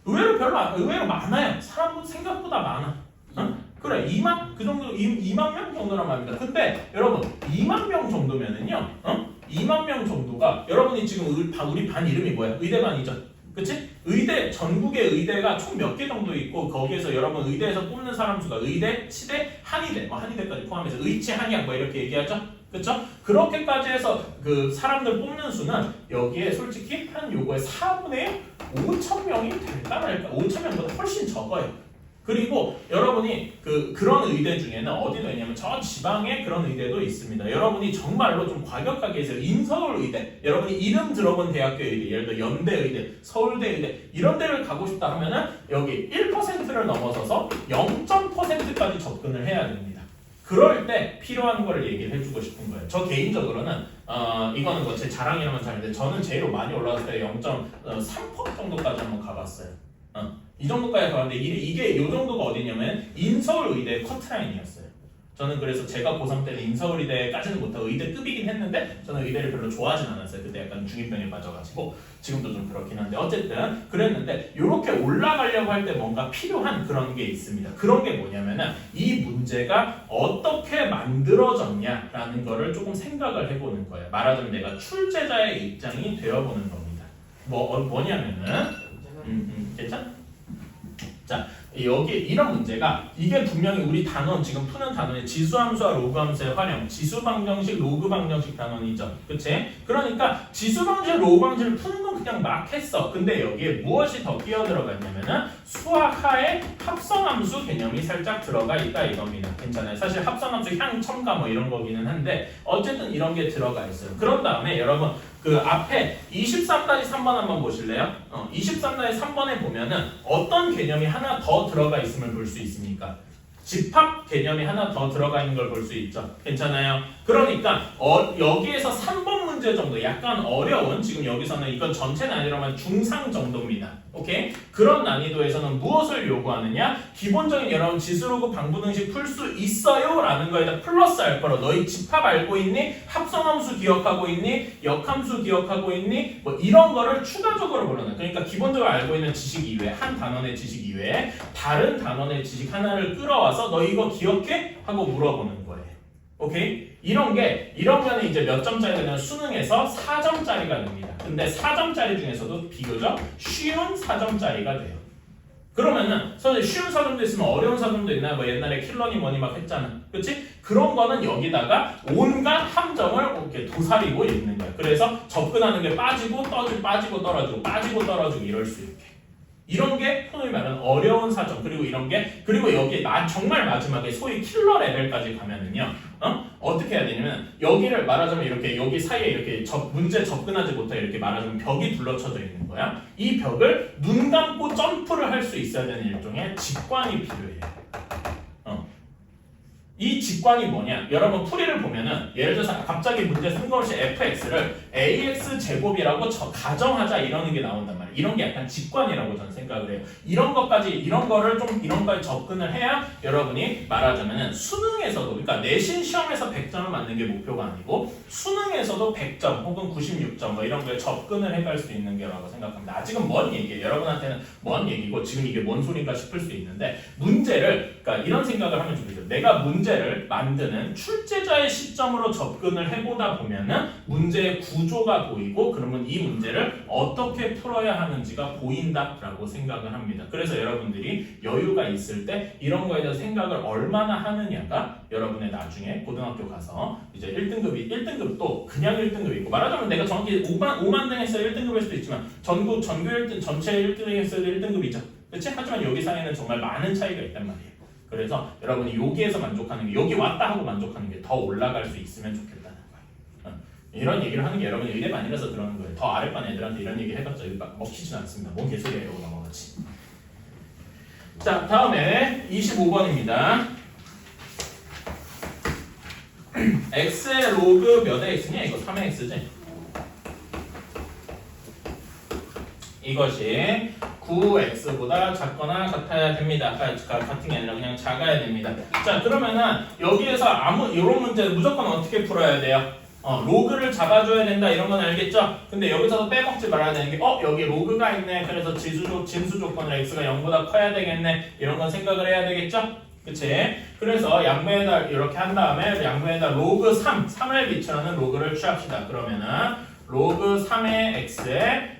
의외로 많아요. 사람은 생각보다 많아. 응? 그래, 2만? 그 정도, 2만 명 정도란 말입니다. 근데 여러분, 2만 명 정도면은요, 2만 명 정도가, 여러분이 지금 우리 반 이름이 뭐야? 의대반이죠? 그치? 전국의 의대가 총 몇 개 정도 있고 거기에서 여러분 의대에서 뽑는 사람 수가 의대, 치대, 한의대, 한의대까지 포함해서 의치, 한의학 뭐 이렇게 얘기하죠? 그쵸? 그렇게까지 해서 그 사람들 뽑는 수는 여기에 솔직히 한 요거의 4분의 5천 명이 될까 말까? 5천 명보다 훨씬 적어요. 그리고 여러분이 그런 의대 중에는 어디도 있냐면 저 지방에 그런 의대도 있습니다. 여러분이 정말로 좀 과격하게 해서 인서울 의대, 여러분이 이름 들어본 대학교 의대, 예를 들어 연대 의대, 서울대 의대 이런 데를 가고 싶다 하면은 여기 1%를 넘어서서 0.%까지 접근을 해야 됩니다. 그럴 때 필요한 거를 얘기를 해주고 싶은 거예요. 저 개인적으로는 이거는 뭐 제 자랑이라면 잘인데 저는 제일 많이 올라갔을 때 0.3% 정도까지 한번 가봤어요. 이 정도까지 가는데 이게 이 정도가 어디냐면 인서울 의대 커트라인이었어요. 저는 그래서 제가 고3 때는 인서울 의대까지는 못하고 의대급이긴 했는데 저는 의대를 별로 좋아하진 않았어요. 그때 약간 중2병에 빠져가지고 지금도 좀 그렇긴 한데 어쨌든 그랬는데 이렇게 올라가려고 할 때 뭔가 필요한 그런 게 있습니다. 그런 게 뭐냐면은 이 문제가 어떻게 만들어졌냐라는 거를 조금 생각을 해보는 거예요. 말하자면 내가 출제자의 입장이 되어보는 겁니다. 뭐냐면은 괜찮아? 자, 여기 이런 문제가 이게 분명히 우리 단원 지금 푸는 단원의 지수함수와 로그함수의 활용, 지수방정식, 로그방정식 단원이죠. 그치? 그러니까 지수방정식, 로그방정식을 푸는 건 그냥 막 했어. 근데 여기에 무엇이 더 끼어들어가 있냐면은 수학하의 합성함수 개념이 살짝 들어가 있다 이겁니다. 괜찮아요. 사실 합성함수 향, 첨가 뭐 이런 거기는 한데 어쨌든 이런 게 들어가 있어요. 그런 다음에 여러분 그 앞에 23-3번 한번 보실래요? 23-3번에 보면은 어떤 개념이 하나 더 들어가 있음을 볼 수 있습니까? 집합 개념이 하나 더 들어가 있는 걸 볼 수 있죠. 괜찮아요? 그러니까 여기에서 3번 문제 정도 약간 어려운, 지금 여기서는 이건 전체는 아니라면 중상 정도입니다. 오케이? 그런 난이도에서는 무엇을 요구하느냐? 기본적인 여러분 지수로그 방분응식 풀 수 있어요? 라는 거에다 플러스 할 거로 너희 집합 알고 있니? 합성함수 기억하고 있니? 역함수 기억하고 있니? 뭐 이런 거를 추가적으로 물어놔. 그러니까 기본적으로 알고 있는 지식 이외에, 한 단원의 지식 이외에 다른 단원의 지식 하나를 끌어와서 너 이거 기억해? 하고 물어보는 거예요. 오케이? 이러면 이제 몇 점짜리가 되면 수능에서 4점짜리가 됩니다. 근데 4점짜리 중에서도 비교적 쉬운 4점짜리가 돼요. 그러면은 선생님 쉬운 4점도 있으면 어려운 4점도 있나요? 뭐 옛날에 킬러니 뭐니 막 했잖아. 그치? 그런 거는 여기다가 온갖 함정을 이렇게 도사리고 있는 거야. 그래서 접근하는 게 빠지고 빠지고 떨어지고 빠지고 떨어지고 이럴 수 있게. 이런 게 소위 말하는 어려운 4점. 그리고 여기 정말 마지막에 소위 킬러 레벨까지 가면은요. 어떻게 해야 되냐면 여기를 말하자면 이렇게 여기 사이에 이렇게 문제 접근하지 못하게 이렇게 말하자면 벽이 둘러쳐져 있는 거야. 이 벽을 눈 감고 점프를 할 수 있어야 되는 일종의 직관이 필요해요. 이 직관이 뭐냐? 여러분 풀이를 보면은 예를 들어서 갑자기 문제 뜬금없이 fx를 ax 제곱이라고 가정하자 이러는 게 나온단 말이에요. 이런 게 약간 직관이라고 저는 생각을 해요. 이런 거를 좀 이런 거에 접근을 해야 여러분이 말하자면은 수능에서도, 그러니까 내신 시험에서 100점을 맞는 게 목표가 아니고 수능에서도 100점 혹은 96점 뭐 이런 거에 접근을 해갈 수 있는 게라고 생각합니다. 아직은 먼 얘기예요. 여러분한테는 먼 얘기고 지금 이게 뭔 소린가 싶을 수 있는데 문제를, 그러니까 이런 생각을 하면 좋겠어요. 내가 문제를 만드는 출제자의 시점으로 접근을 해보다 보면은 문제의 구조가 보이고 그러면 이 문제를 어떻게 풀어야 하는지가 보인다라고 생각을 합니다. 그래서 여러분들이 여유가 있을 때 이런 거에 대해서 생각을 얼마나 하느냐가 여러분의 나중에 고등학교 가서 이제 1등급도 그냥 1등급이 있고 말하자면 내가 정확히 5만 등 했어야 1등급일 수도 있지만 전교 1등 전체 1등 했어야 1등급이죠. 그렇지? 하지만 여기 사이에는 정말 많은 차이가 있단 말이에요. 그래서 여러분이 여기에서 만족하는 게 여기 왔다 하고 만족하는 게 더 올라갈 수 있으면 좋겠다는 거예요. 이런 얘기를 하는 게 여러분이 의대반이라서 그러는 거예요. 더 아랫반 애들한테 이런 얘기 해봤자 먹히지는 않습니다. 뭔 개소리야 이러고 넘어가지. 자 다음에 25번입니다. x의 로그 몇의 x냐? 이거 3의 x지? 이것이 9x보다 작거나 같아야 됩니다. 같은 게 아니라 그냥 작아야 됩니다. 자 그러면은 여기에서 이런 문제는 무조건 어떻게 풀어야 돼요? 로그를 잡아줘야 된다 이런 건 알겠죠? 근데 여기서도 빼먹지 말아야 되는 게 여기 로그가 있네. 그래서 진수 조건을 x가 0보다 커야 되겠네. 이런 건 생각을 해야 되겠죠? 그치? 그래서 양변에다 이렇게 한 다음에 양변에다 로그 3을 비추는 로그를 취합시다. 그러면은 로그 3의 x의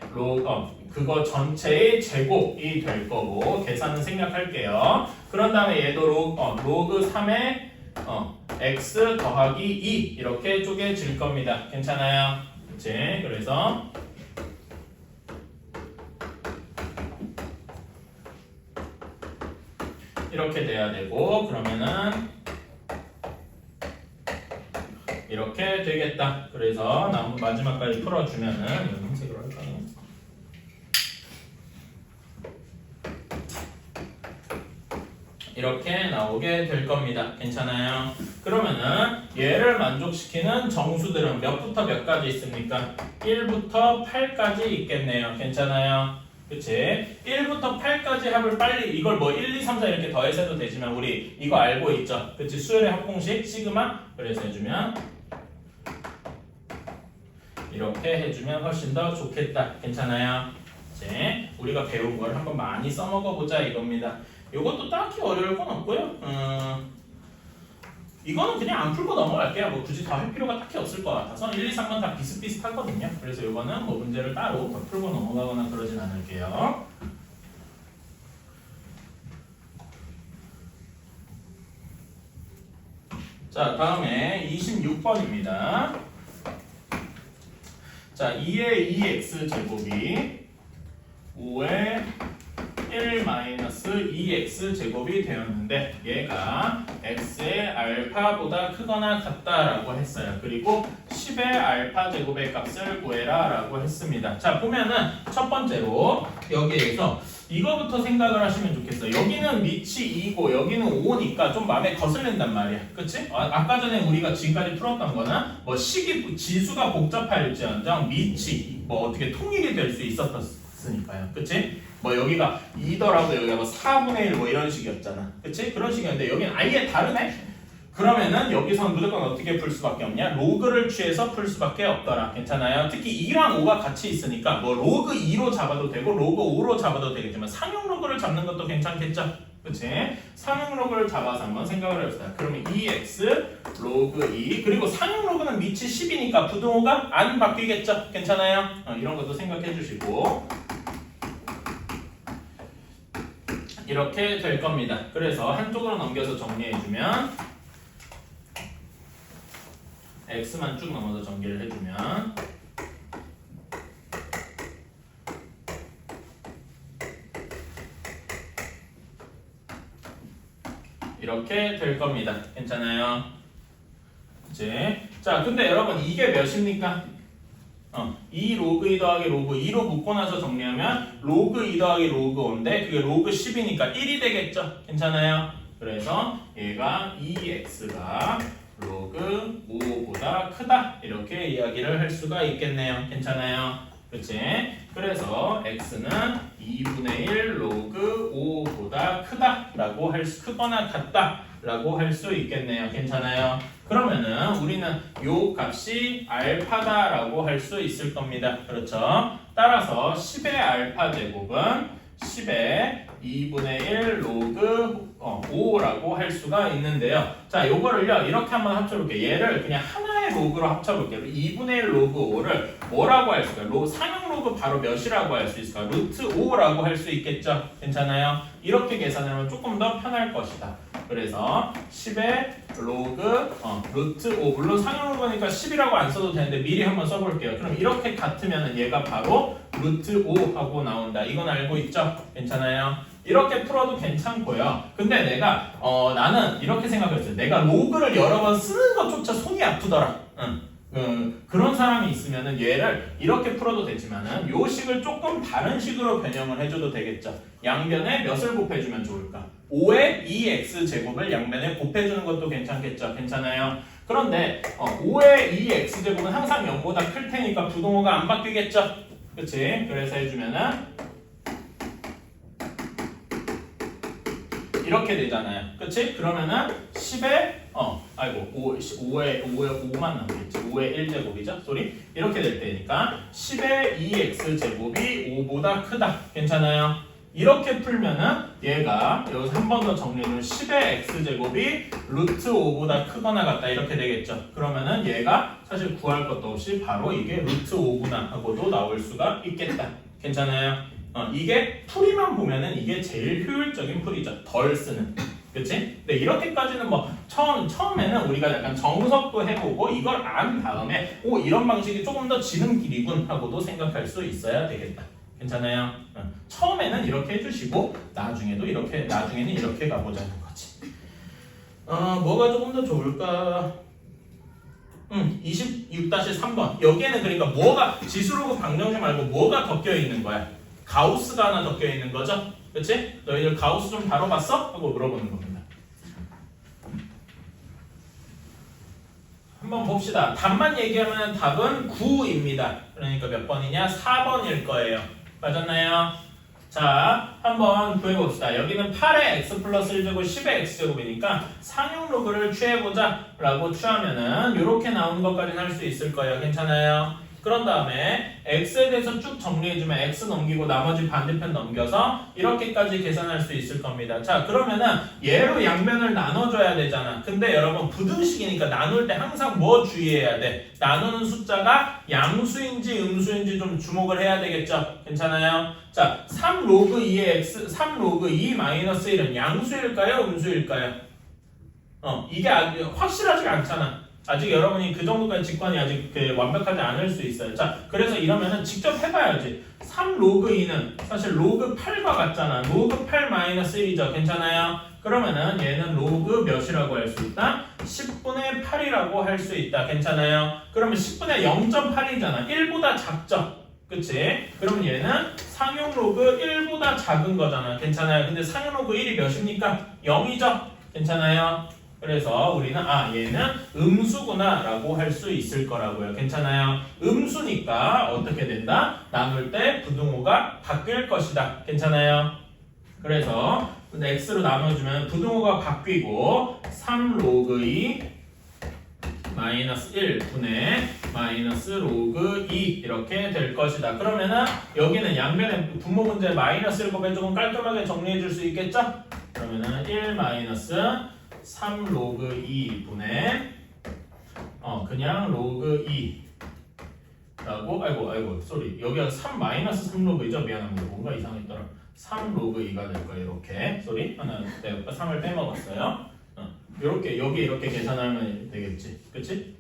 그거 전체의 제곱이 될 거고 계산은 생략할게요. 그런 다음에 얘도 로그 3의 x 더하기 2 이렇게 쪼개질 겁니다. 괜찮아요? 그치? 그래서 이렇게 돼야 되고 그러면은 이렇게 되겠다. 그래서 마지막까지 풀어주면은 이거 흰색으로 할까요? 이렇게 나오게 될 겁니다. 괜찮아요? 그러면은 얘를 만족시키는 정수들은 몇부터 몇까지 있습니까? 1부터 8까지 있겠네요. 괜찮아요? 그치? 1부터 8까지 합을 빨리 이걸 뭐 1, 2, 3, 4 이렇게 더해서 해도 되지만 우리 이거 알고 있죠? 그치? 수열의 합공식 시그마 그래서 해주면 이렇게 해주면 훨씬 더 좋겠다. 괜찮아요? 그치? 우리가 배운 걸 한번 많이 써먹어보자 이겁니다. 이것도 딱히 어려울 건 없고요. 이거는 그냥 안 풀고 넘어갈게요. 뭐 굳이 더 할 필요가 딱히 없을 것 같아서 1, 2, 3번 다 비슷비슷하거든요. 그래서 이거는 뭐 문제를 따로 더 풀고 넘어가거나 그러진 않을게요. 자 다음에 26번입니다. 자 2의 2x 제곱이 5의 1-2x 제곱이 되었는데 얘가 x의 알파보다 크거나 같다라고 했어요. 그리고 10의 알파 제곱의 값을 구해라 라고 했습니다. 자, 보면은 첫 번째로 여기에서 이거부터 생각을 하시면 좋겠어. 여기는 밑이 2고 여기는 5니까 좀 마음에 거슬린단 말이야. 그치? 아까 전에 우리가 지금까지 풀었던 거는 뭐 지수가 복잡할지언정 밑이 뭐 어떻게 통일이 될 수 있었으니까요. 그치? 뭐 여기가 2더라도 여기가 뭐 4분의 1 뭐 이런 식이었잖아. 그치? 그런 식이었는데 여기는 아예 다르네? 그러면은 여기서는 무조건 어떻게 풀 수밖에 없냐? 로그를 취해서 풀 수밖에 없더라. 괜찮아요? 특히 2랑 5가 같이 있으니까 뭐 로그 2로 잡아도 되고 로그 5로 잡아도 되겠지만 상용 로그를 잡는 것도 괜찮겠죠? 그치? 상용 로그를 잡아서 한번 생각을 해봅시다. 그러면 2x 로그 2 그리고 상용 로그는 밑이 10이니까 부등호가 안 바뀌겠죠? 괜찮아요? 이런 것도 생각해 주시고 이렇게 될 겁니다. 그래서 한쪽으로 넘겨서 정리해주면 x만 쭉 넘어서 전개를 해주면 이렇게 될 겁니다. 괜찮아요? 그치? 자, 근데 여러분 이게 몇입니까? 2 로그 2 더하기 로그 2로 묶고 나서 정리하면 로그 2 더하기 로그 5인데 그게 로그 10이니까 1이 되겠죠? 괜찮아요? 그래서 얘가 2x가 로그 5보다 크다 이렇게 이야기를 할 수가 있겠네요. 괜찮아요? 그치? 그래서 x는 2분의 1 로그 5보다 크다 라고 크거나 같다 라고 할 수 있겠네요. 괜찮아요? 그러면은 우리는 요 값이 알파다 라고 할 수 있을 겁니다. 그렇죠? 따라서 10의 알파 제곱은 10의 2분의 1 로그 5라고 할 수가 있는데요. 자, 요거를요 이렇게 한번 합쳐볼게요. 얘를 그냥 하나의 로그로 합쳐볼게요. 2분의 1 로그 5를 뭐라고 할 수가 있을까요? 상용 로그 바로 몇이라고 할 수 있을까요? 루트 5라고 할 수 있겠죠? 괜찮아요? 이렇게 계산하면 조금 더 편할 것이다. 그래서 10의 로그 루트 5 물론 상용 로그니까 10이라고 안 써도 되는데 미리 한번 써볼게요. 그럼 이렇게 같으면 얘가 바로 루트 5 하고 나온다. 이건 알고 있죠? 괜찮아요? 이렇게 풀어도 괜찮고요. 근데 내가 나는 이렇게 생각했어요. 내가 로그를 여러 번 쓰는 것조차 손이 아프더라. 그런 사람이 있으면은 얘를 이렇게 풀어도 되지만은 요 식을 조금 다른 식으로 변형을 해줘도 되겠죠. 양변에 몇을 곱해주면 좋을까? 5의 2x 제곱을 양변에 곱해주는 것도 괜찮겠죠. 괜찮아요. 그런데 5의 2x 제곱은 항상 0보다 클 테니까 부동호가 안 바뀌겠죠. 그치? 그래서 해주면은 이렇게 되잖아요. 그치? 그러면은 10의 5만 남겠지. 5의 1제곱이죠. 쏘리. 이렇게 될 때니까 10의 2x 제곱이 5보다 크다. 괜찮아요? 이렇게 풀면은 얘가 여기서 한 번 더 정리해주면 10의 x제곱이 루트 5보다 크거나 같다. 이렇게 되겠죠. 그러면은 얘가 사실 구할 것도 없이 바로 이게 루트 5구나 하고도 나올 수가 있겠다. 괜찮아요? 이게 풀이만 보면은 이게 제일 효율적인 풀이죠. 덜 쓰는. 그치? 근데 이렇게까지는 뭐 처음에는 우리가 약간 정석도 해보고 이걸 안 다음에 이런 방식이 조금 더 지름 길이군 하고도 생각할 수 있어야 되겠다. 괜찮아요? 처음에는 이렇게 해주시고 나중에는 이렇게 가보자는 거지. 뭐가 조금 더 좋을까? 26-3번. 여기에는 그러니까 뭐가 지수로그 방정식 말고 뭐가 덮여 있는 거야? 가우스가 하나 덮여 있는 거죠? 그치? 너희들 가우스 좀 다뤄봤어? 하고 물어보는 겁니다. 한번 봅시다. 답만 얘기하면 답은 9입니다. 그러니까 몇 번이냐? 4번일 거예요. 맞았나요? 자, 한번 구해봅시다. 여기는 8의 x 플러스 1제곱 10의 x제곱이니까 상용 로그를 취해보자 라고 취하면은 이렇게 나오는 것까지는 할 수 있을 거예요. 괜찮아요? 그런 다음에 x에 대해서 쭉 정리해주면 x 넘기고 나머지 반대편 넘겨서 이렇게까지 계산할 수 있을 겁니다. 자, 그러면은 얘로 양변을 나눠줘야 되잖아. 근데 여러분 부등식이니까 나눌 때 항상 뭐 주의해야 돼? 나누는 숫자가 양수인지 음수인지 좀 주목을 해야 되겠죠? 괜찮아요? 자, 3 로그 2의 x, 3 로그 2 마이너스 1은 양수일까요? 음수일까요? 이게 아주 확실하지가 않잖아. 아직 여러분이 그 정도까지 직관이 아직 완벽하지 않을 수 있어요. 자, 그래서 이러면은 직접 해봐야지. 3 로그 2는 사실 로그 8과 같잖아. 로그 8 마이너스 1이죠. 괜찮아요? 그러면은 얘는 로그 몇이라고 할 수 있다? 10분의 8이라고 할 수 있다. 괜찮아요? 그러면 10분의 0.8이잖아. 1보다 작죠? 그치? 그럼 얘는 상용 로그 1보다 작은 거잖아. 괜찮아요? 근데 상용 로그 1이 몇입니까? 0이죠? 괜찮아요? 그래서 우리는 얘는 음수구나 라고 할 수 있을 거라고요. 괜찮아요? 음수니까 어떻게 된다? 나눌 때 부등호가 바뀔 것이다. 괜찮아요? 그래서 x로 나눠주면 부등호가 바뀌고 3 로그 2 마이너스 1분의 마이너스 로그 2 이렇게 될 것이다. 그러면은 여기는 양변에 분모 문제 마이너스를 보면 조금 깔끔하게 정리해 줄 수 있겠죠? 그러면은 1 마이너스 3 로그 2분의 그냥 로그 2 라고 아이고 쏘리 여기가 3 마이너스 3 로그이죠? 미안합니다. 뭔가 이상했더라. 3 로그 2가 될 거예요. 이렇게 쏘리 내가 3을 빼먹었어요. 이렇게 여기 이렇게 계산하면 되겠지, 그렇지?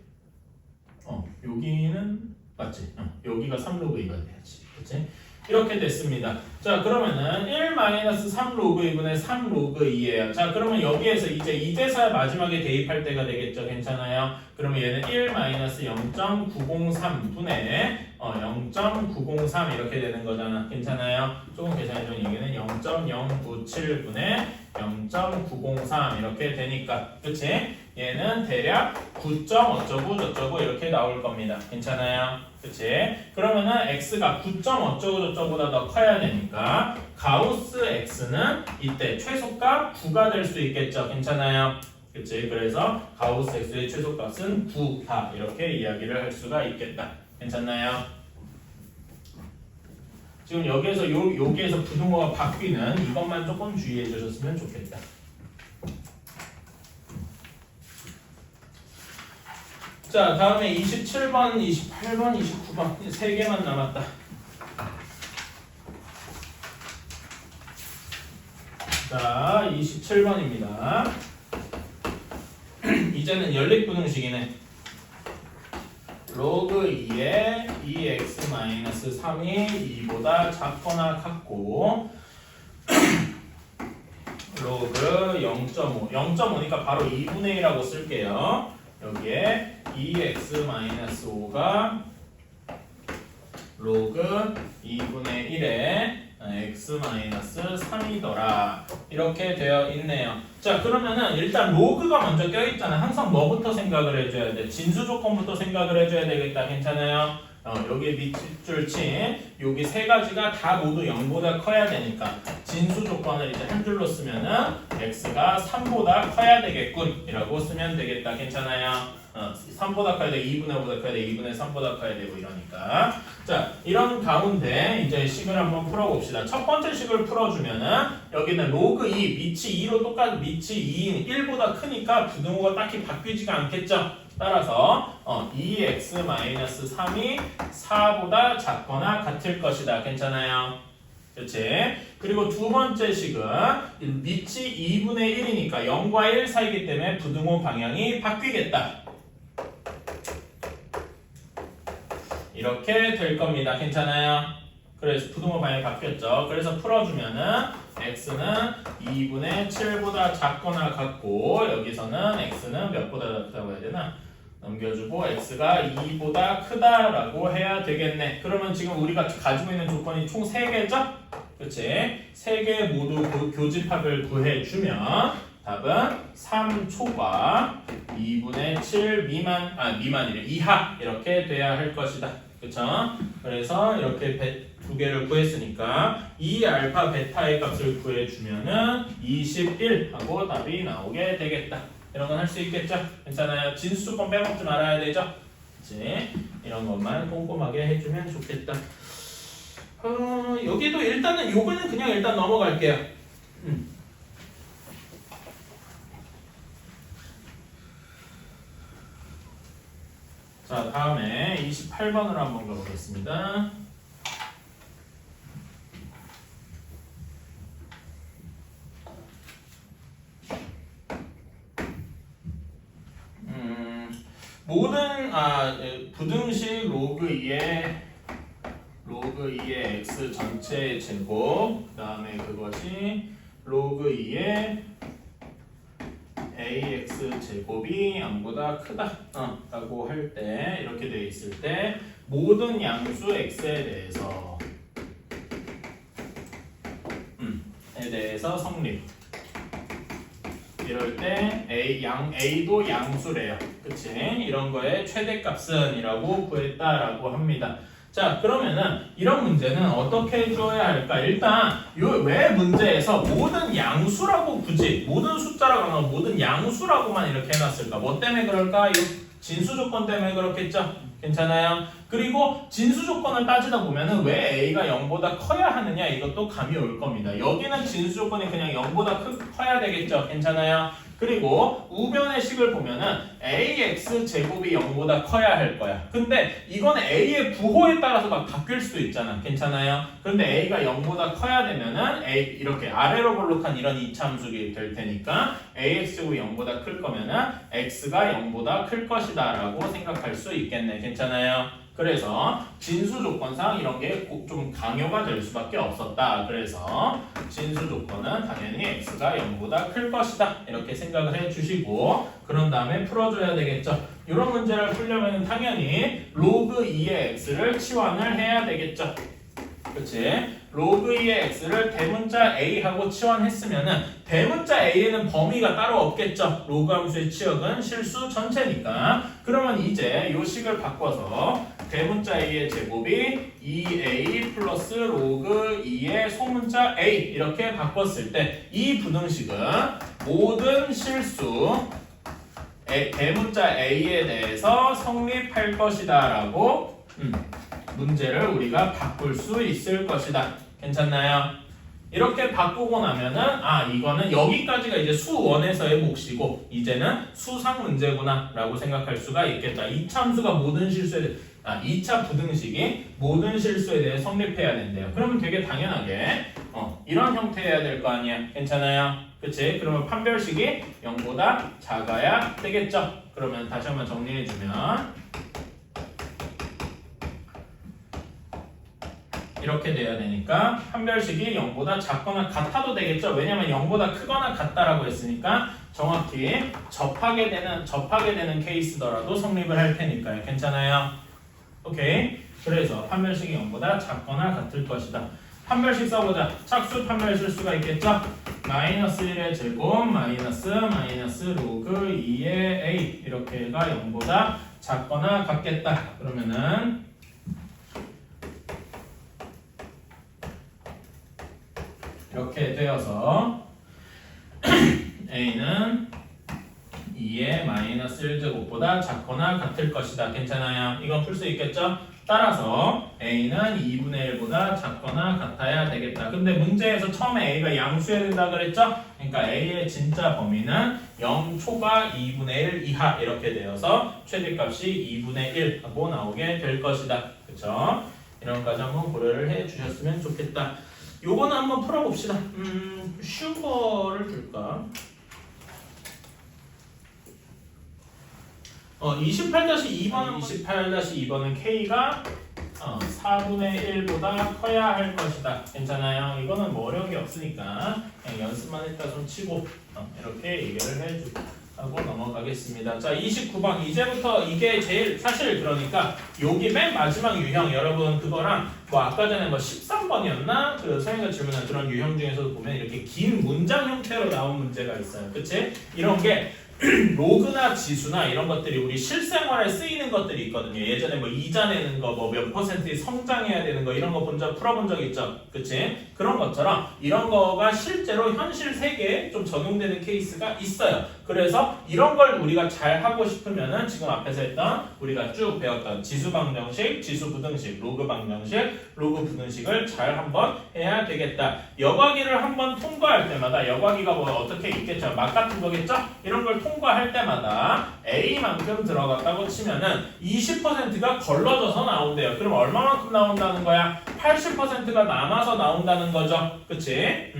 여기는 맞지? 여기가 3 로그 2가 돼야지, 그렇지? 이렇게 됐습니다. 자, 그러면은 1-3 로그 2분의 3 로그 2예요. 자, 그러면 여기에서 이제 이제서야 마지막에 대입할 때가 되겠죠. 괜찮아요? 그러면 얘는 1-0.903분의 0.903 이렇게 되는 거잖아. 괜찮아요? 조금 계산해주면 여기는 0.097분의 0.903 이렇게 되니까, 그치? 얘는 대략 9. 어쩌고 저쩌고 이렇게 나올 겁니다. 괜찮아요? 그치? 그러면은 x가 9. 어쩌고 저쩌고보다 더 커야 되니까 가우스 x는 이때 최소값 9가 될 수 있겠죠. 괜찮아요? 그치? 그래서 가우스 x의 최소값은 9다 이렇게 이야기를 할 수가 있겠다. 괜찮나요? 지금 여기에서 여기에서 부등호가 바뀌는 이것만 조금 주의해 주셨으면 좋겠다. 자, 다음에 27번, 28번, 29번 3개만 남았다. 자, 27번입니다. 이제는 연립분홍식이네. 로그 2에 2x-3이 2보다 작거나 같고 로그 0.5 0.5니까 바로 2분의 1이라고 쓸게요. 여기에 2x-5가 로그 2분의 1에 x-3이더라 이렇게 되어 있네요. 자, 그러면은 일단 로그가 먼저 껴있잖아. 항상 뭐부터 생각을 해줘야 돼? 진수 조건부터 생각을 해줘야 되겠다. 괜찮아요? 여기 밑줄 친 여기 세 가지가 다 모두 0보다 커야 되니까 진수 조건을 이제 한 줄로 쓰면은 x가 3보다 커야 되겠군 이라고 쓰면 되겠다. 괜찮아요? 3보다 커야 돼, 2분의 5보다 커야 돼, 2분의 3보다 커야 되고 이러니까. 자, 이런 가운데 이제 식을 한번 풀어봅시다. 첫 번째 식을 풀어주면은 여기는 로그 2, 밑이 2로 똑같은 밑이 2인 1보다 크니까 부등호가 딱히 바뀌지가 않겠죠. 따라서 2x-3이 4보다 작거나 같을 것이다. 괜찮아요? 그렇지? 그리고 두 번째 식은 밑이 2분의 1이니까 0과 1 사이기 때문에 부등호 방향이 바뀌겠다. 이렇게 될 겁니다. 괜찮아요? 그래서 부등호 방향이 바뀌었죠. 그래서 풀어주면은 x는 2분의 7보다 작거나 같고 여기서는 x는 몇보다 작다고 해야 되나? 넘겨주고 x가 2보다 크다라고 해야 되겠네. 그러면 지금 우리가 가지고 있는 조건이 총 3개죠? 그치? 3개 모두 교집합을 구해주면 답은 3초과 2분의 7 미만이래. 이하 이렇게 돼야 할 것이다. 그쵸? 그래서 이렇게 두 개를 구했으니까 2알파 베타의 값을 구해주면은 21 하고 답이 나오게 되겠다. 이런 건 할 수 있겠죠? 괜찮아요? 진수 조건 빼먹지 말아야 되죠? 그치? 이런 것만 꼼꼼하게 해주면 좋겠다. 여기도 일단은 요거는 그냥 일단 넘어갈게요. 자, 다음에 28번으로 한번 가보겠습니다. 모든 부등식 로그 2의 x 전체 제곱 그 다음에 그것이 로그 2의 ax 제곱이 0보다 크다 라고 할 때 이렇게 돼 있을 때 모든 양수 x에 대해서 에 대해서 성립. 이럴 때 A도 양수래요. 그치? 이런 거에 최대값은이라고 구했다라고 합니다. 자, 그러면은 이런 문제는 어떻게 해줘야 할까? 일단 왜 문제에서 모든 양수라고 굳이 모든 숫자라고 안 하고 모든 양수라고만 이렇게 해놨을까? 뭐 때문에 그럴까? 이 진수 조건 때문에 그렇겠죠? 괜찮아요? 그리고 진수 조건을 따지다 보면은 왜 A가 0보다 커야 하느냐 이것도 감이 올 겁니다. 여기는 진수 조건이 그냥 0보다 커야 되겠죠? 괜찮아요? 그리고 우변의 식을 보면은 ax 제곱이 0보다 커야 할 거야. 근데 이건 a의 부호에 따라서 막 바뀔 수도 있잖아. 괜찮아요? 근데 a가 0보다 커야 되면은 이렇게 아래로 볼록한 이런 이차함수가 될 테니까 ax 제곱이 0보다 클 거면은 x가 0보다 클 것이다 라고 생각할 수 있겠네. 괜찮아요? 그래서 진수 조건상 이런 게 좀 강요가 될 수밖에 없었다. 그래서 진수 조건은 당연히 x가 0보다 클 것이다. 이렇게 생각을 해주시고 그런 다음에 풀어줘야 되겠죠. 이런 문제를 풀려면 당연히 로그 2의 x를 치환을 해야 되겠죠. 그치? 로그 2의 x를 대문자 a하고 치환했으면은 대문자 a에는 범위가 따로 없겠죠. 로그 함수의 치역은 실수 전체니까. 그러면 이제 이 식을 바꿔서 대문자 a의 제곱이 2a 플러스 로그 2의 소문자 a 이렇게 바꿨을 때 이 부등식은 모든 실수 대문자 a에 대해서 성립할 것이다 라고 문제를 우리가 바꿀 수 있을 것이다. 괜찮나요? 이렇게 바꾸고 나면은 이거는 여기까지가 이제 수1에서의 몫이고 이제는 수상 문제구나 라고 생각할 수가 있겠다. 2차 함수가 모든 실수에 2차 부등식이 모든 실수에 대해 성립해야 된대요. 그러면 되게 당연하게 이런 형태여야 될 거 아니야. 괜찮아요? 그치? 그러면 판별식이 0보다 작아야 되겠죠? 그러면 다시 한번 정리해주면 이렇게 돼야 되니까 판별식이 0보다 작거나 같아도 되겠죠. 왜냐면 0보다 크거나 같다라고 했으니까 정확히 접하게 되는 케이스더라도 성립을 할 테니까요. 괜찮아요? 오케이. 그래서 판별식이 0보다 작거나 같을 것이다. 판별식 써보자. 착수 판별 실수가 있겠죠. 마이너스 1의 제곱 마이너스 로그 2의 a 이렇게가 0보다 작거나 같겠다. 그러면은 이렇게 되어서 a는 2의 마이너스 1제곱보다 작거나 같을 것이다. 괜찮아요? 이건 풀 수 있겠죠? 따라서 a는 2분의 1보다 작거나 같아야 되겠다. 근데 문제에서 처음에 a가 양수해야 된다 그랬죠? 그러니까 a의 진짜 범위는 0 초과 2분의 1 이하 이렇게 되어서 최대값이 2분의 1 하고 나오게 될 것이다. 그쵸? 이런 까지 한번 고려를 해 주셨으면 좋겠다. 요거는 한번 풀어봅시다. 쉬운 거를 줄까? 28-2번은 K가 4분의 1보다 커야 할 것이다. 괜찮아요? 이거는 뭐 어려운 게 없으니까 그냥 연습만 일단 좀 치고 이렇게 얘기를 하고 넘어가겠습니다. 자, 29번 이제부터 이게 제일 사실 그러니까 여기 맨 마지막 유형 여러분 그거랑 뭐 아까 전에 뭐 13번이었나? 그 서영이가 질문한 그런 유형 중에서도 보면 이렇게 긴 문장 형태로 나온 문제가 있어요. 그치? 이런 게 로그나 지수나 이런 것들이 우리 실생활에 쓰이는 것들이 있거든요. 예전에 뭐 이자 내는 거, 뭐 몇 퍼센트 성장해야 되는 거 이런 거 풀어본 적 있죠? 그치? 그런 것처럼 이런 거가 실제로 현실 세계에 좀 적용되는 케이스가 있어요. 그래서 이런 걸 우리가 잘 하고 싶으면은 지금 앞에서 했던 우리가 쭉 배웠던 지수 방정식, 지수 부등식, 로그 방정식, 로그 부등식을 잘 한번 해야 되겠다. 여과기를 한번 통과할 때마다 여과기가 뭐 어떻게 있겠죠? 막 같은 거겠죠? 이런 걸 통과할 때마다 A만큼 들어갔다고 치면은 20%가 걸러져서 나온대요. 그럼 얼마만큼 나온다는 거야? 80%가 남아서 나온다는 거죠. 그치?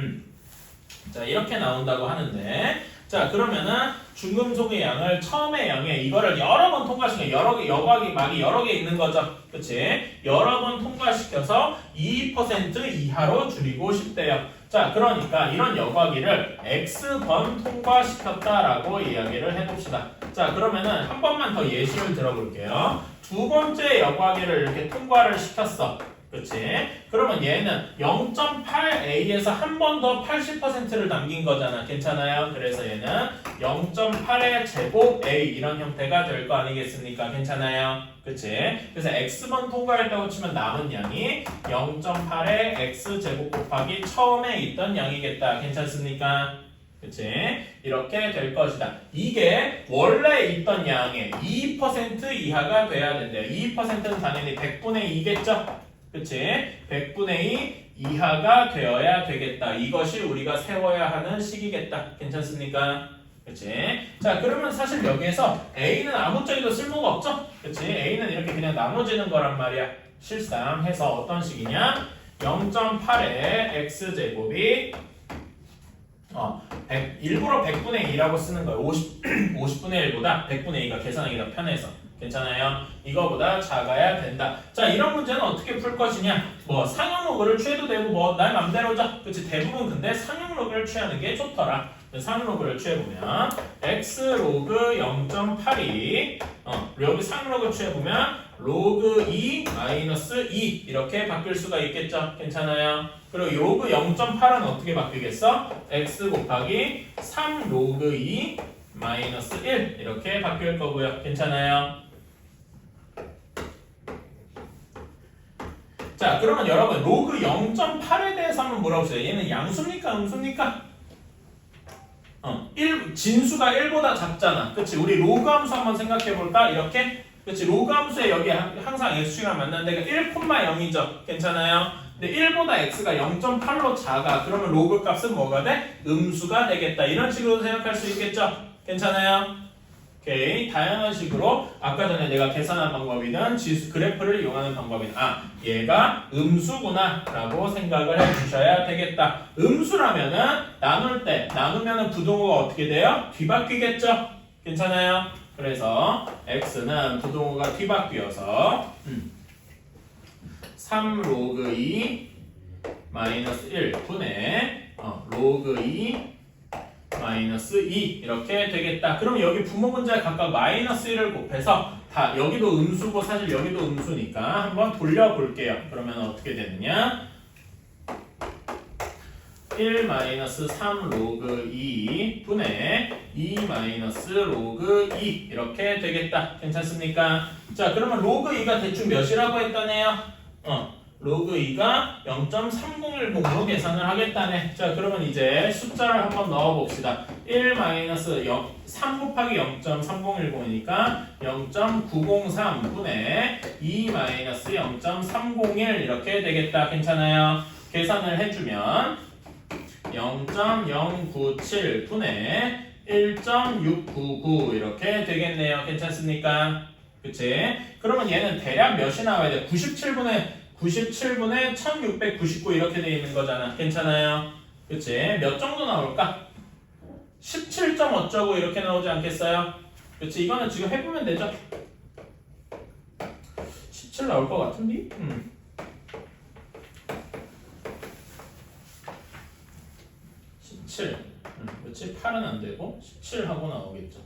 자, 이렇게 나온다고 하는데 자, 그러면은 중금속의 양을 처음에 양에 이거를 여러 번 통과시켜 여과기 막이 여러 개 있는 거죠. 그치? 여러 번 통과시켜서 2% 이하로 줄이고 싶대요. 자, 그러니까 이런 여과기를 x번 통과시켰다라고 이야기를 해봅시다. 자, 그러면은 한 번만 더 예시를 들어볼게요. 두 번째 여과기를 이렇게 통과를 시켰어. 그렇지? 그러면 얘는 0.8a에서 한 번 더 80%를 남긴 거잖아. 괜찮아요? 그래서 얘는 0.8의 제곱 a 이런 형태가 될 거 아니겠습니까? 괜찮아요? 그치? 그래서 x번 통과했다고 치면 남은 양이 0.8의 x제곱 곱하기 처음에 있던 양이겠다. 괜찮습니까? 그치? 이렇게 될 것이다. 이게 원래 있던 양의 2% 이하가 돼야 된대요. 2%는 당연히 100분의 2겠죠? 그치? 100분의 2 이하가 되어야 되겠다. 이것이 우리가 세워야 하는 식이겠다. 괜찮습니까? 그치? 자, 그러면 사실 여기에서 A는 아무짝에도 쓸모가 없죠? 그치? A는 이렇게 그냥 나눠지는 거란 말이야. 실상 해서 어떤 식이냐? 0.8의 x제곱이 일부러 100분의 2라고 쓰는 거예요. 50분의 1보다 100분의 2가 계산하기 더 편해서. 괜찮아요? 이거보다 작아야 된다. 자, 이런 문제는 어떻게 풀 것이냐? 뭐 상용 로그를 취해도 되고 뭐 날 맘대로죠. 그치? 대부분 근데 상용 로그를 취하는 게 좋더라. 상용 로그를 취해보면 x 로그 0.82 여기 상용 로그 취해보면 로그 2 마이너스 2 이렇게 바뀔 수가 있겠죠. 괜찮아요? 그리고 로그 0.8은 어떻게 바뀌겠어? x 곱하기 3 로그 2 마이너스 1 이렇게 바뀔 거고요. 괜찮아요? 자, 그러면 여러분 로그 0.8에 대해서 한번 물어보세요. 얘는 양수입니까? 음수입니까? 진수가 1보다 작잖아. 그치? 우리 로그 함수 한번 생각해볼까? 이렇게? 그치? 로그 함수에 여기 항상 x축이랑 만나는 데가 1,0이죠. 괜찮아요? 근데 1보다 x가 0.8로 작아. 그러면 로그 값은 뭐가 돼? 음수가 되겠다. 이런 식으로 생각할 수 있겠죠? 괜찮아요? 오케이. 다양한 식으로 아까 전에 내가 계산한 방법이든 지수 그래프를 이용하는 방법이든 얘가 음수구나 라고 생각을 해주셔야 되겠다. 음수라면은 나누면은 부동호가 어떻게 돼요? 뒤바뀌겠죠? 괜찮아요? 그래서 x는 부동호가 뒤바뀌어서 3 로그 2 마이너스 1 분의 로그 2 마이너스 2 이렇게 되겠다. 그럼 여기 부모 문제에 각각 마이너스 1을 곱해서 다 여기도 음수고 사실 여기도 음수니까 한번 돌려볼게요. 그러면 어떻게 되느냐? 1 마이너스 3 로그 2 분의 2 마이너스 로그 2 이렇게 되겠다. 괜찮습니까? 자, 그러면 로그 2가 대충 몇이라고 했다네요? 로그 2가 0.3010으로 계산을 하겠다네. 자, 그러면 이제 숫자를 한번 넣어봅시다. 1 마이너스 3 곱하기 0.3010이니까 0.903 분의 2 마이너스 0.301 이렇게 되겠다. 괜찮아요? 계산을 해주면 0.097 분의 1.699 이렇게 되겠네요. 괜찮습니까? 그치? 그러면 얘는 대략 몇이 나와야 돼? 97분의 1699 이렇게 돼 있는 거잖아. 괜찮아요? 그치? 몇 정도 나올까? 17점 어쩌고 이렇게 나오지 않겠어요? 그치? 이거는 지금 해보면 되죠? 17 나올 것 같은데? 17 그치? 8은 안 되고 17 하고 나오겠죠.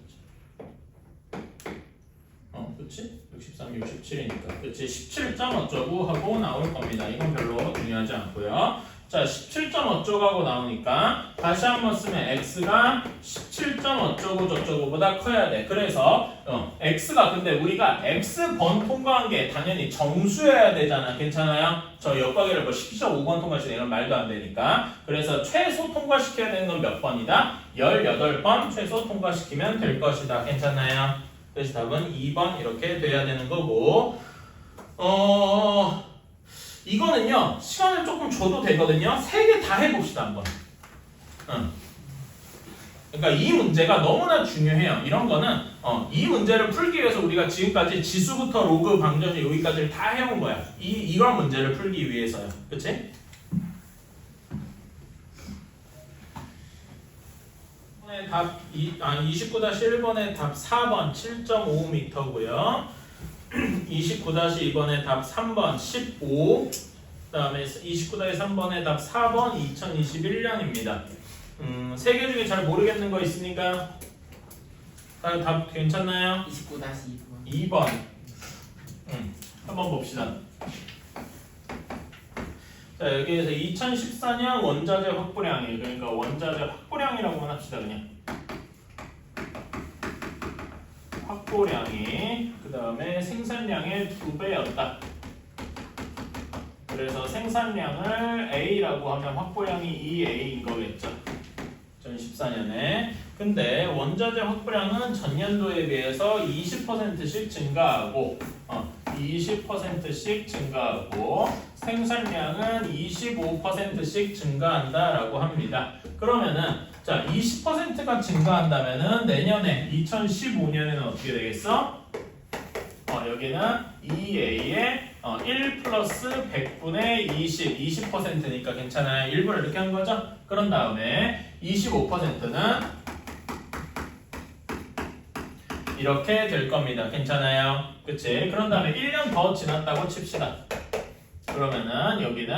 그치? 63, 67이니까 그치? 17점 어쩌고 하고 나올 겁니다. 이건 별로 중요하지 않고요. 자, 17점 어쩌고 하고 나오니까 다시 한번 쓰면 x가 17점 어쩌고 저쩌고보다 커야 돼. 그래서 x가 근데 우리가 x번 통과한 게 당연히 정수여야 되잖아. 괜찮아요? 저 역과기를 뭐 17.5번 통과시키는 이런 말도 안 되니까. 그래서 최소 통과시켜야 되는 건 몇 번이다? 18번 최소 통과시키면 될 것이다. 괜찮아요? 그래서 답은 2번 이렇게 돼야 되는 거고 이거는요 시간을 조금 줘도 되거든요. 3개 다 해봅시다 한번. 그러니까 이 문제가 너무나 중요해요. 이런 거는 이 문제를 풀기 위해서 우리가 지금까지 지수부터 로그 방정식 여기까지를 다 해온 거야. 이런 문제를 풀기 위해서요. 그치? 답 29-1번의 답 4번 7.5m고요. 29-2번의 답 3번 15 그 다음에 29-3번의 답 4번 2021년입니다. 세 개 중에 잘 모르겠는 거 있으니까 답 괜찮나요? 29-2번. 2번. 한번 봅시다. 자, 여기에서 2014년 원자재 확보량이에요. 그러니까 원자재 확보량이라고만 합시다. 그냥 확보량이 그 다음에 생산량의 2배였다. 그래서 생산량을 A라고 하면 확보량이 2A인 거겠죠. 2014년에. 근데 원자재 확보량은 전년도에 비해서 20%씩 증가하고 20%씩 증가하고 생산량은 25%씩 증가한다라고 합니다. 그러면은 자 20%가 증가한다면은 내년에 2015년에는 어떻게 되겠어? 여기는 2A에 1 플러스 100분의 20, 20%니까 괜찮아요. 일부러 이렇게 한 거죠? 그런 다음에 25%는 이렇게 될 겁니다. 괜찮아요? 그치? 그런 다음에 1년 더 지났다고 칩시다. 그러면은 여기는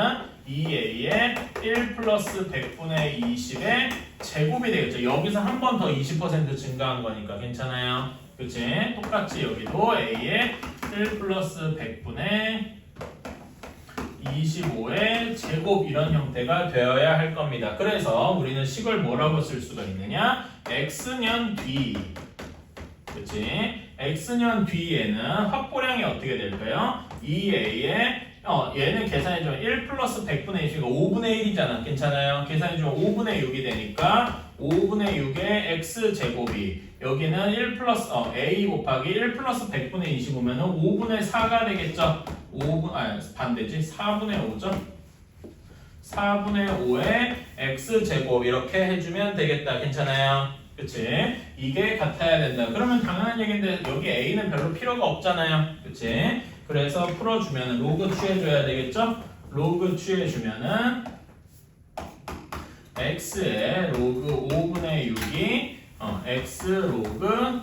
2A에 1 플러스 100분의 20의 제곱이 되겠죠. 여기서 한 번 더 20% 증가한 거니까 괜찮아요? 그치? 똑같이 여기도 A에 1 플러스 100분의 25의 제곱 이런 형태가 되어야 할 겁니다. 그래서 우리는 식을 뭐라고 쓸 수가 있느냐? X년 뒤. 그치? X년 뒤에는 확보량이 어떻게 될까요? 2A에 얘는 계산해주면 1 플러스 100분의 20이니까 5분의 1이잖아. 괜찮아요? 계산해주면 5분의 6이 되니까 5분의 6의 X제곱이 여기는 1 플러스 A 곱하기 1 플러스 100분의 25면은 5분의 4가 되겠죠? 반대지? 4분의 5죠? 4분의 5의 X제곱 이렇게 해주면 되겠다. 괜찮아요? 그치? 이게 같아야 된다. 그러면 당연한 얘기인데 여기 A는 별로 필요가 없잖아요. 그치? 그래서 풀어주면 로그 취해줘야 되겠죠? 로그 취해주면은 X의 로그 5분의 6이 X 로그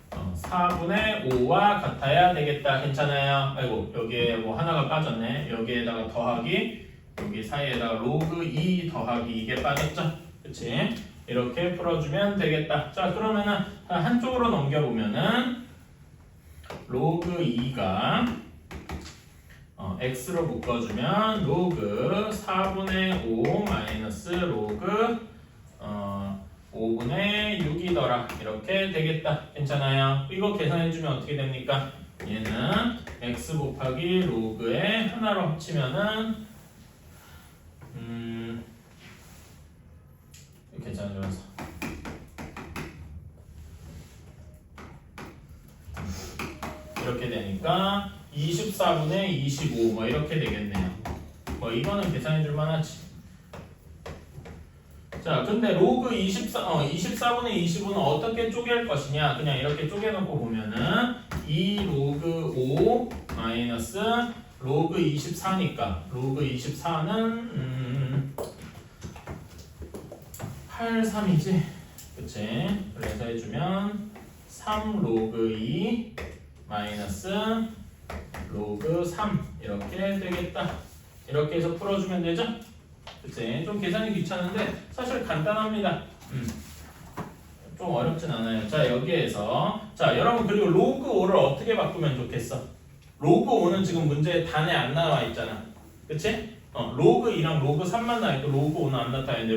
4분의 5와 같아야 되겠다. 괜찮아요? 아이고 여기에 뭐 하나가 빠졌네. 여기에다가 더하기 여기 사이에다가 로그 2 더하기 이게 빠졌죠? 그치? 이렇게 풀어주면 되겠다. 자 그러면은 한쪽으로 넘겨보면은 로그 2가 x로 묶어주면 로그 4분의 5 마이너스 로그 5분의 6이더라. 이렇게 되겠다. 괜찮아요? 이거 계산해주면 어떻게 됩니까? 얘는 x 곱하기 로그에 하나로 합치면은 계산해줘서 이렇게 되니까 24분의 25 뭐 이렇게 되겠네요. 뭐 이거는 계산해줄 만하지. 자, 근데 로그 24분의 25는 어떻게 쪼갤 것이냐? 그냥 이렇게 쪼개놓고 보면은 2 로그 5 마이너스 로그 24니까 로그 24는 8, 3이지? 그치? 그래서 해주면 3 로그 2 마이너스 로그 3 이렇게 되겠다. 이렇게 해서 풀어주면 되죠? 그치? 좀 계산이 귀찮은데 사실 간단합니다. 좀 어렵진 않아요. 자 여기에서 자 여러분 그리고 로그 5를 어떻게 바꾸면 좋겠어? 로그 5는 지금 문제에 단에 안 나와 있잖아. 그치? 로그 2랑 로그 3만 나와있고 로그 5는 안 나타나는데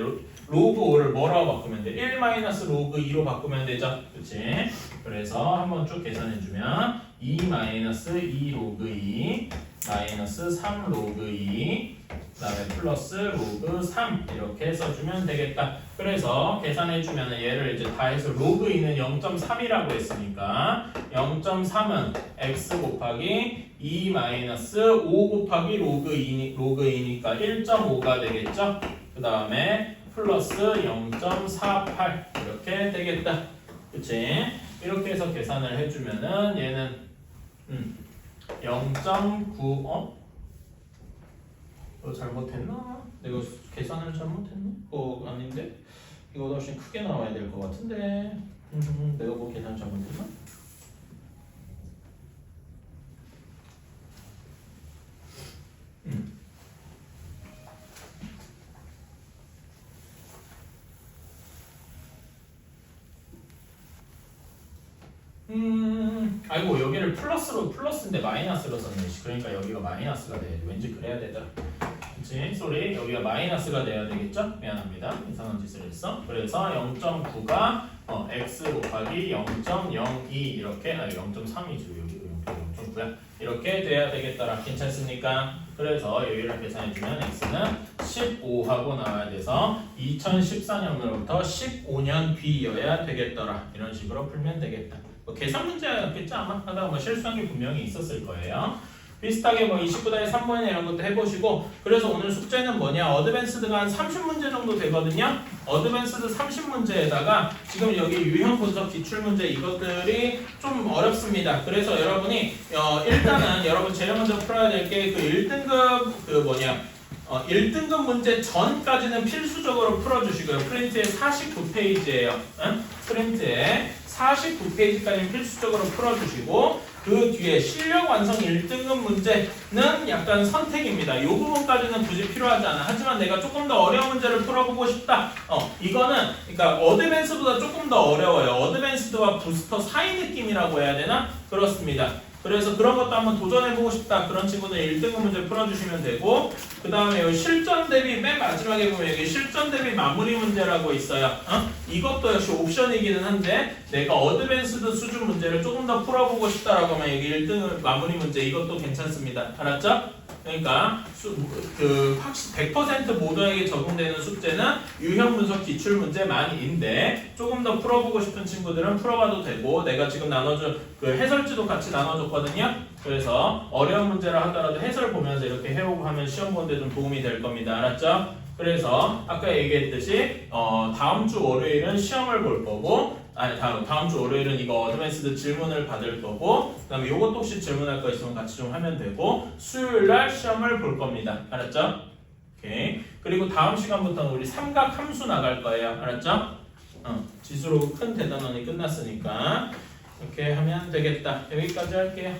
로그 5를 뭐라고 바꾸면 돼? 1 마이너스 로그 2로 바꾸면 되죠? 그치? 그래서 한번 쭉 계산해주면 2 마이너스 2 로그 2 마이너스 3 로그 2 그 다음에 플러스 로그 3 이렇게 써주면 되겠다. 그래서 계산해주면 얘를 이제 다 해서 로그 2는 0.3이라고 했으니까 0.3은 x 곱하기 2 마이너스 5 곱하기 로그 2니까 1.5가 되겠죠? 그 다음에 플러스 0.48 이렇게 되겠다. 그치? 이렇게 해서 계산을 해주면은 얘는 0.9 이거 잘못했나? 내가 계산을 잘못했나? 아닌데? 이거 훨씬 크게 나와야 될 것 같은데 내가 뭐 계산 잘못했나? 아이고 여기를 플러스인데 마이너스로 썼네. 그러니까 여기가 마이너스가 돼야지. 왠지 그래야 되더라. 그치? 쏘리. 여기가 마이너스가 돼야 되겠죠? 미안합니다. 이상한 짓을 했어. 그래서 0.9가 x 곱하기 0.02 이렇게 0.3이죠. 여기도 0.9야. 이렇게 돼야 되겠더라. 괜찮습니까? 그래서 여기를 계산해주면 x는 15하고 나와야 돼서 2014년으로부터 15년 뒤여야 되겠더라. 이런 식으로 풀면 되겠다. 뭐 계산 문제였겠죠 아마? 하다가 뭐 실수한 게 분명히 있었을 거예요. 비슷하게 뭐 29단의 3번이나 이런 것도 해보시고. 그래서 오늘 숙제는 뭐냐, 어드밴스드가 한 30문제 정도 되거든요. 어드밴스드 30문제에다가 지금 여기 유형 분석 기출문제 이것들이 좀 어렵습니다. 그래서 여러분이 일단은 여러분 제일 먼저 풀어야 될 게 그 1등급 1등급 문제 전까지는 필수적으로 풀어주시고요. 프린트에 49페이지예요. 응? 프린트에 49페이지까지는 필수적으로 풀어주시고, 그 뒤에 실력 완성 1등급 문제는 약간 선택입니다. 이 부분까지는 굳이 필요하지 않아. 하지만 내가 조금 더 어려운 문제를 풀어보고 싶다. 이거는 그러니까 어드밴스보다 조금 더 어려워요. 어드밴스드와 부스터 사이 느낌이라고 해야 되나? 그렇습니다. 그래서 그런 것도 한번 도전해보고 싶다. 그런 친구들 1등급 문제 풀어주시면 되고, 그 다음에 요 실전 대비 맨 마지막에 보면 여기 실전 대비 마무리 문제라고 있어요. 이것도 역시 옵션이기는 한데 내가 어드밴스드 수준 문제를 조금 더 풀어보고 싶다라고 하면 여기 1등급 마무리 문제 이것도 괜찮습니다. 알았죠? 그러니까 100% 모두에게 적용되는 숙제는 유형 분석 기출 문제만인데 조금 더 풀어보고 싶은 친구들은 풀어봐도 되고, 내가 지금 나눠준 그 해설지도 같이 나눠줬거든요. 그래서 어려운 문제를 하더라도 해설 보면서 이렇게 해오고 하면 시험 보는데 좀 도움이 될 겁니다. 알았죠? 그래서 아까 얘기했듯이 다음 주 월요일은 시험을 볼 거고, 다음 주 월요일은 이거 어드밴스드 질문을 받을 거고, 그 다음에 요것도 혹시 질문할 거 있으면 같이 좀 하면 되고, 수요일날 시험을 볼 겁니다. 알았죠? 오케이. 그리고 다음 시간부터는 우리 삼각 함수 나갈 거예요. 알았죠? 지수로 큰 대단원이 끝났으니까 이렇게 하면 되겠다. 여기까지 할게요.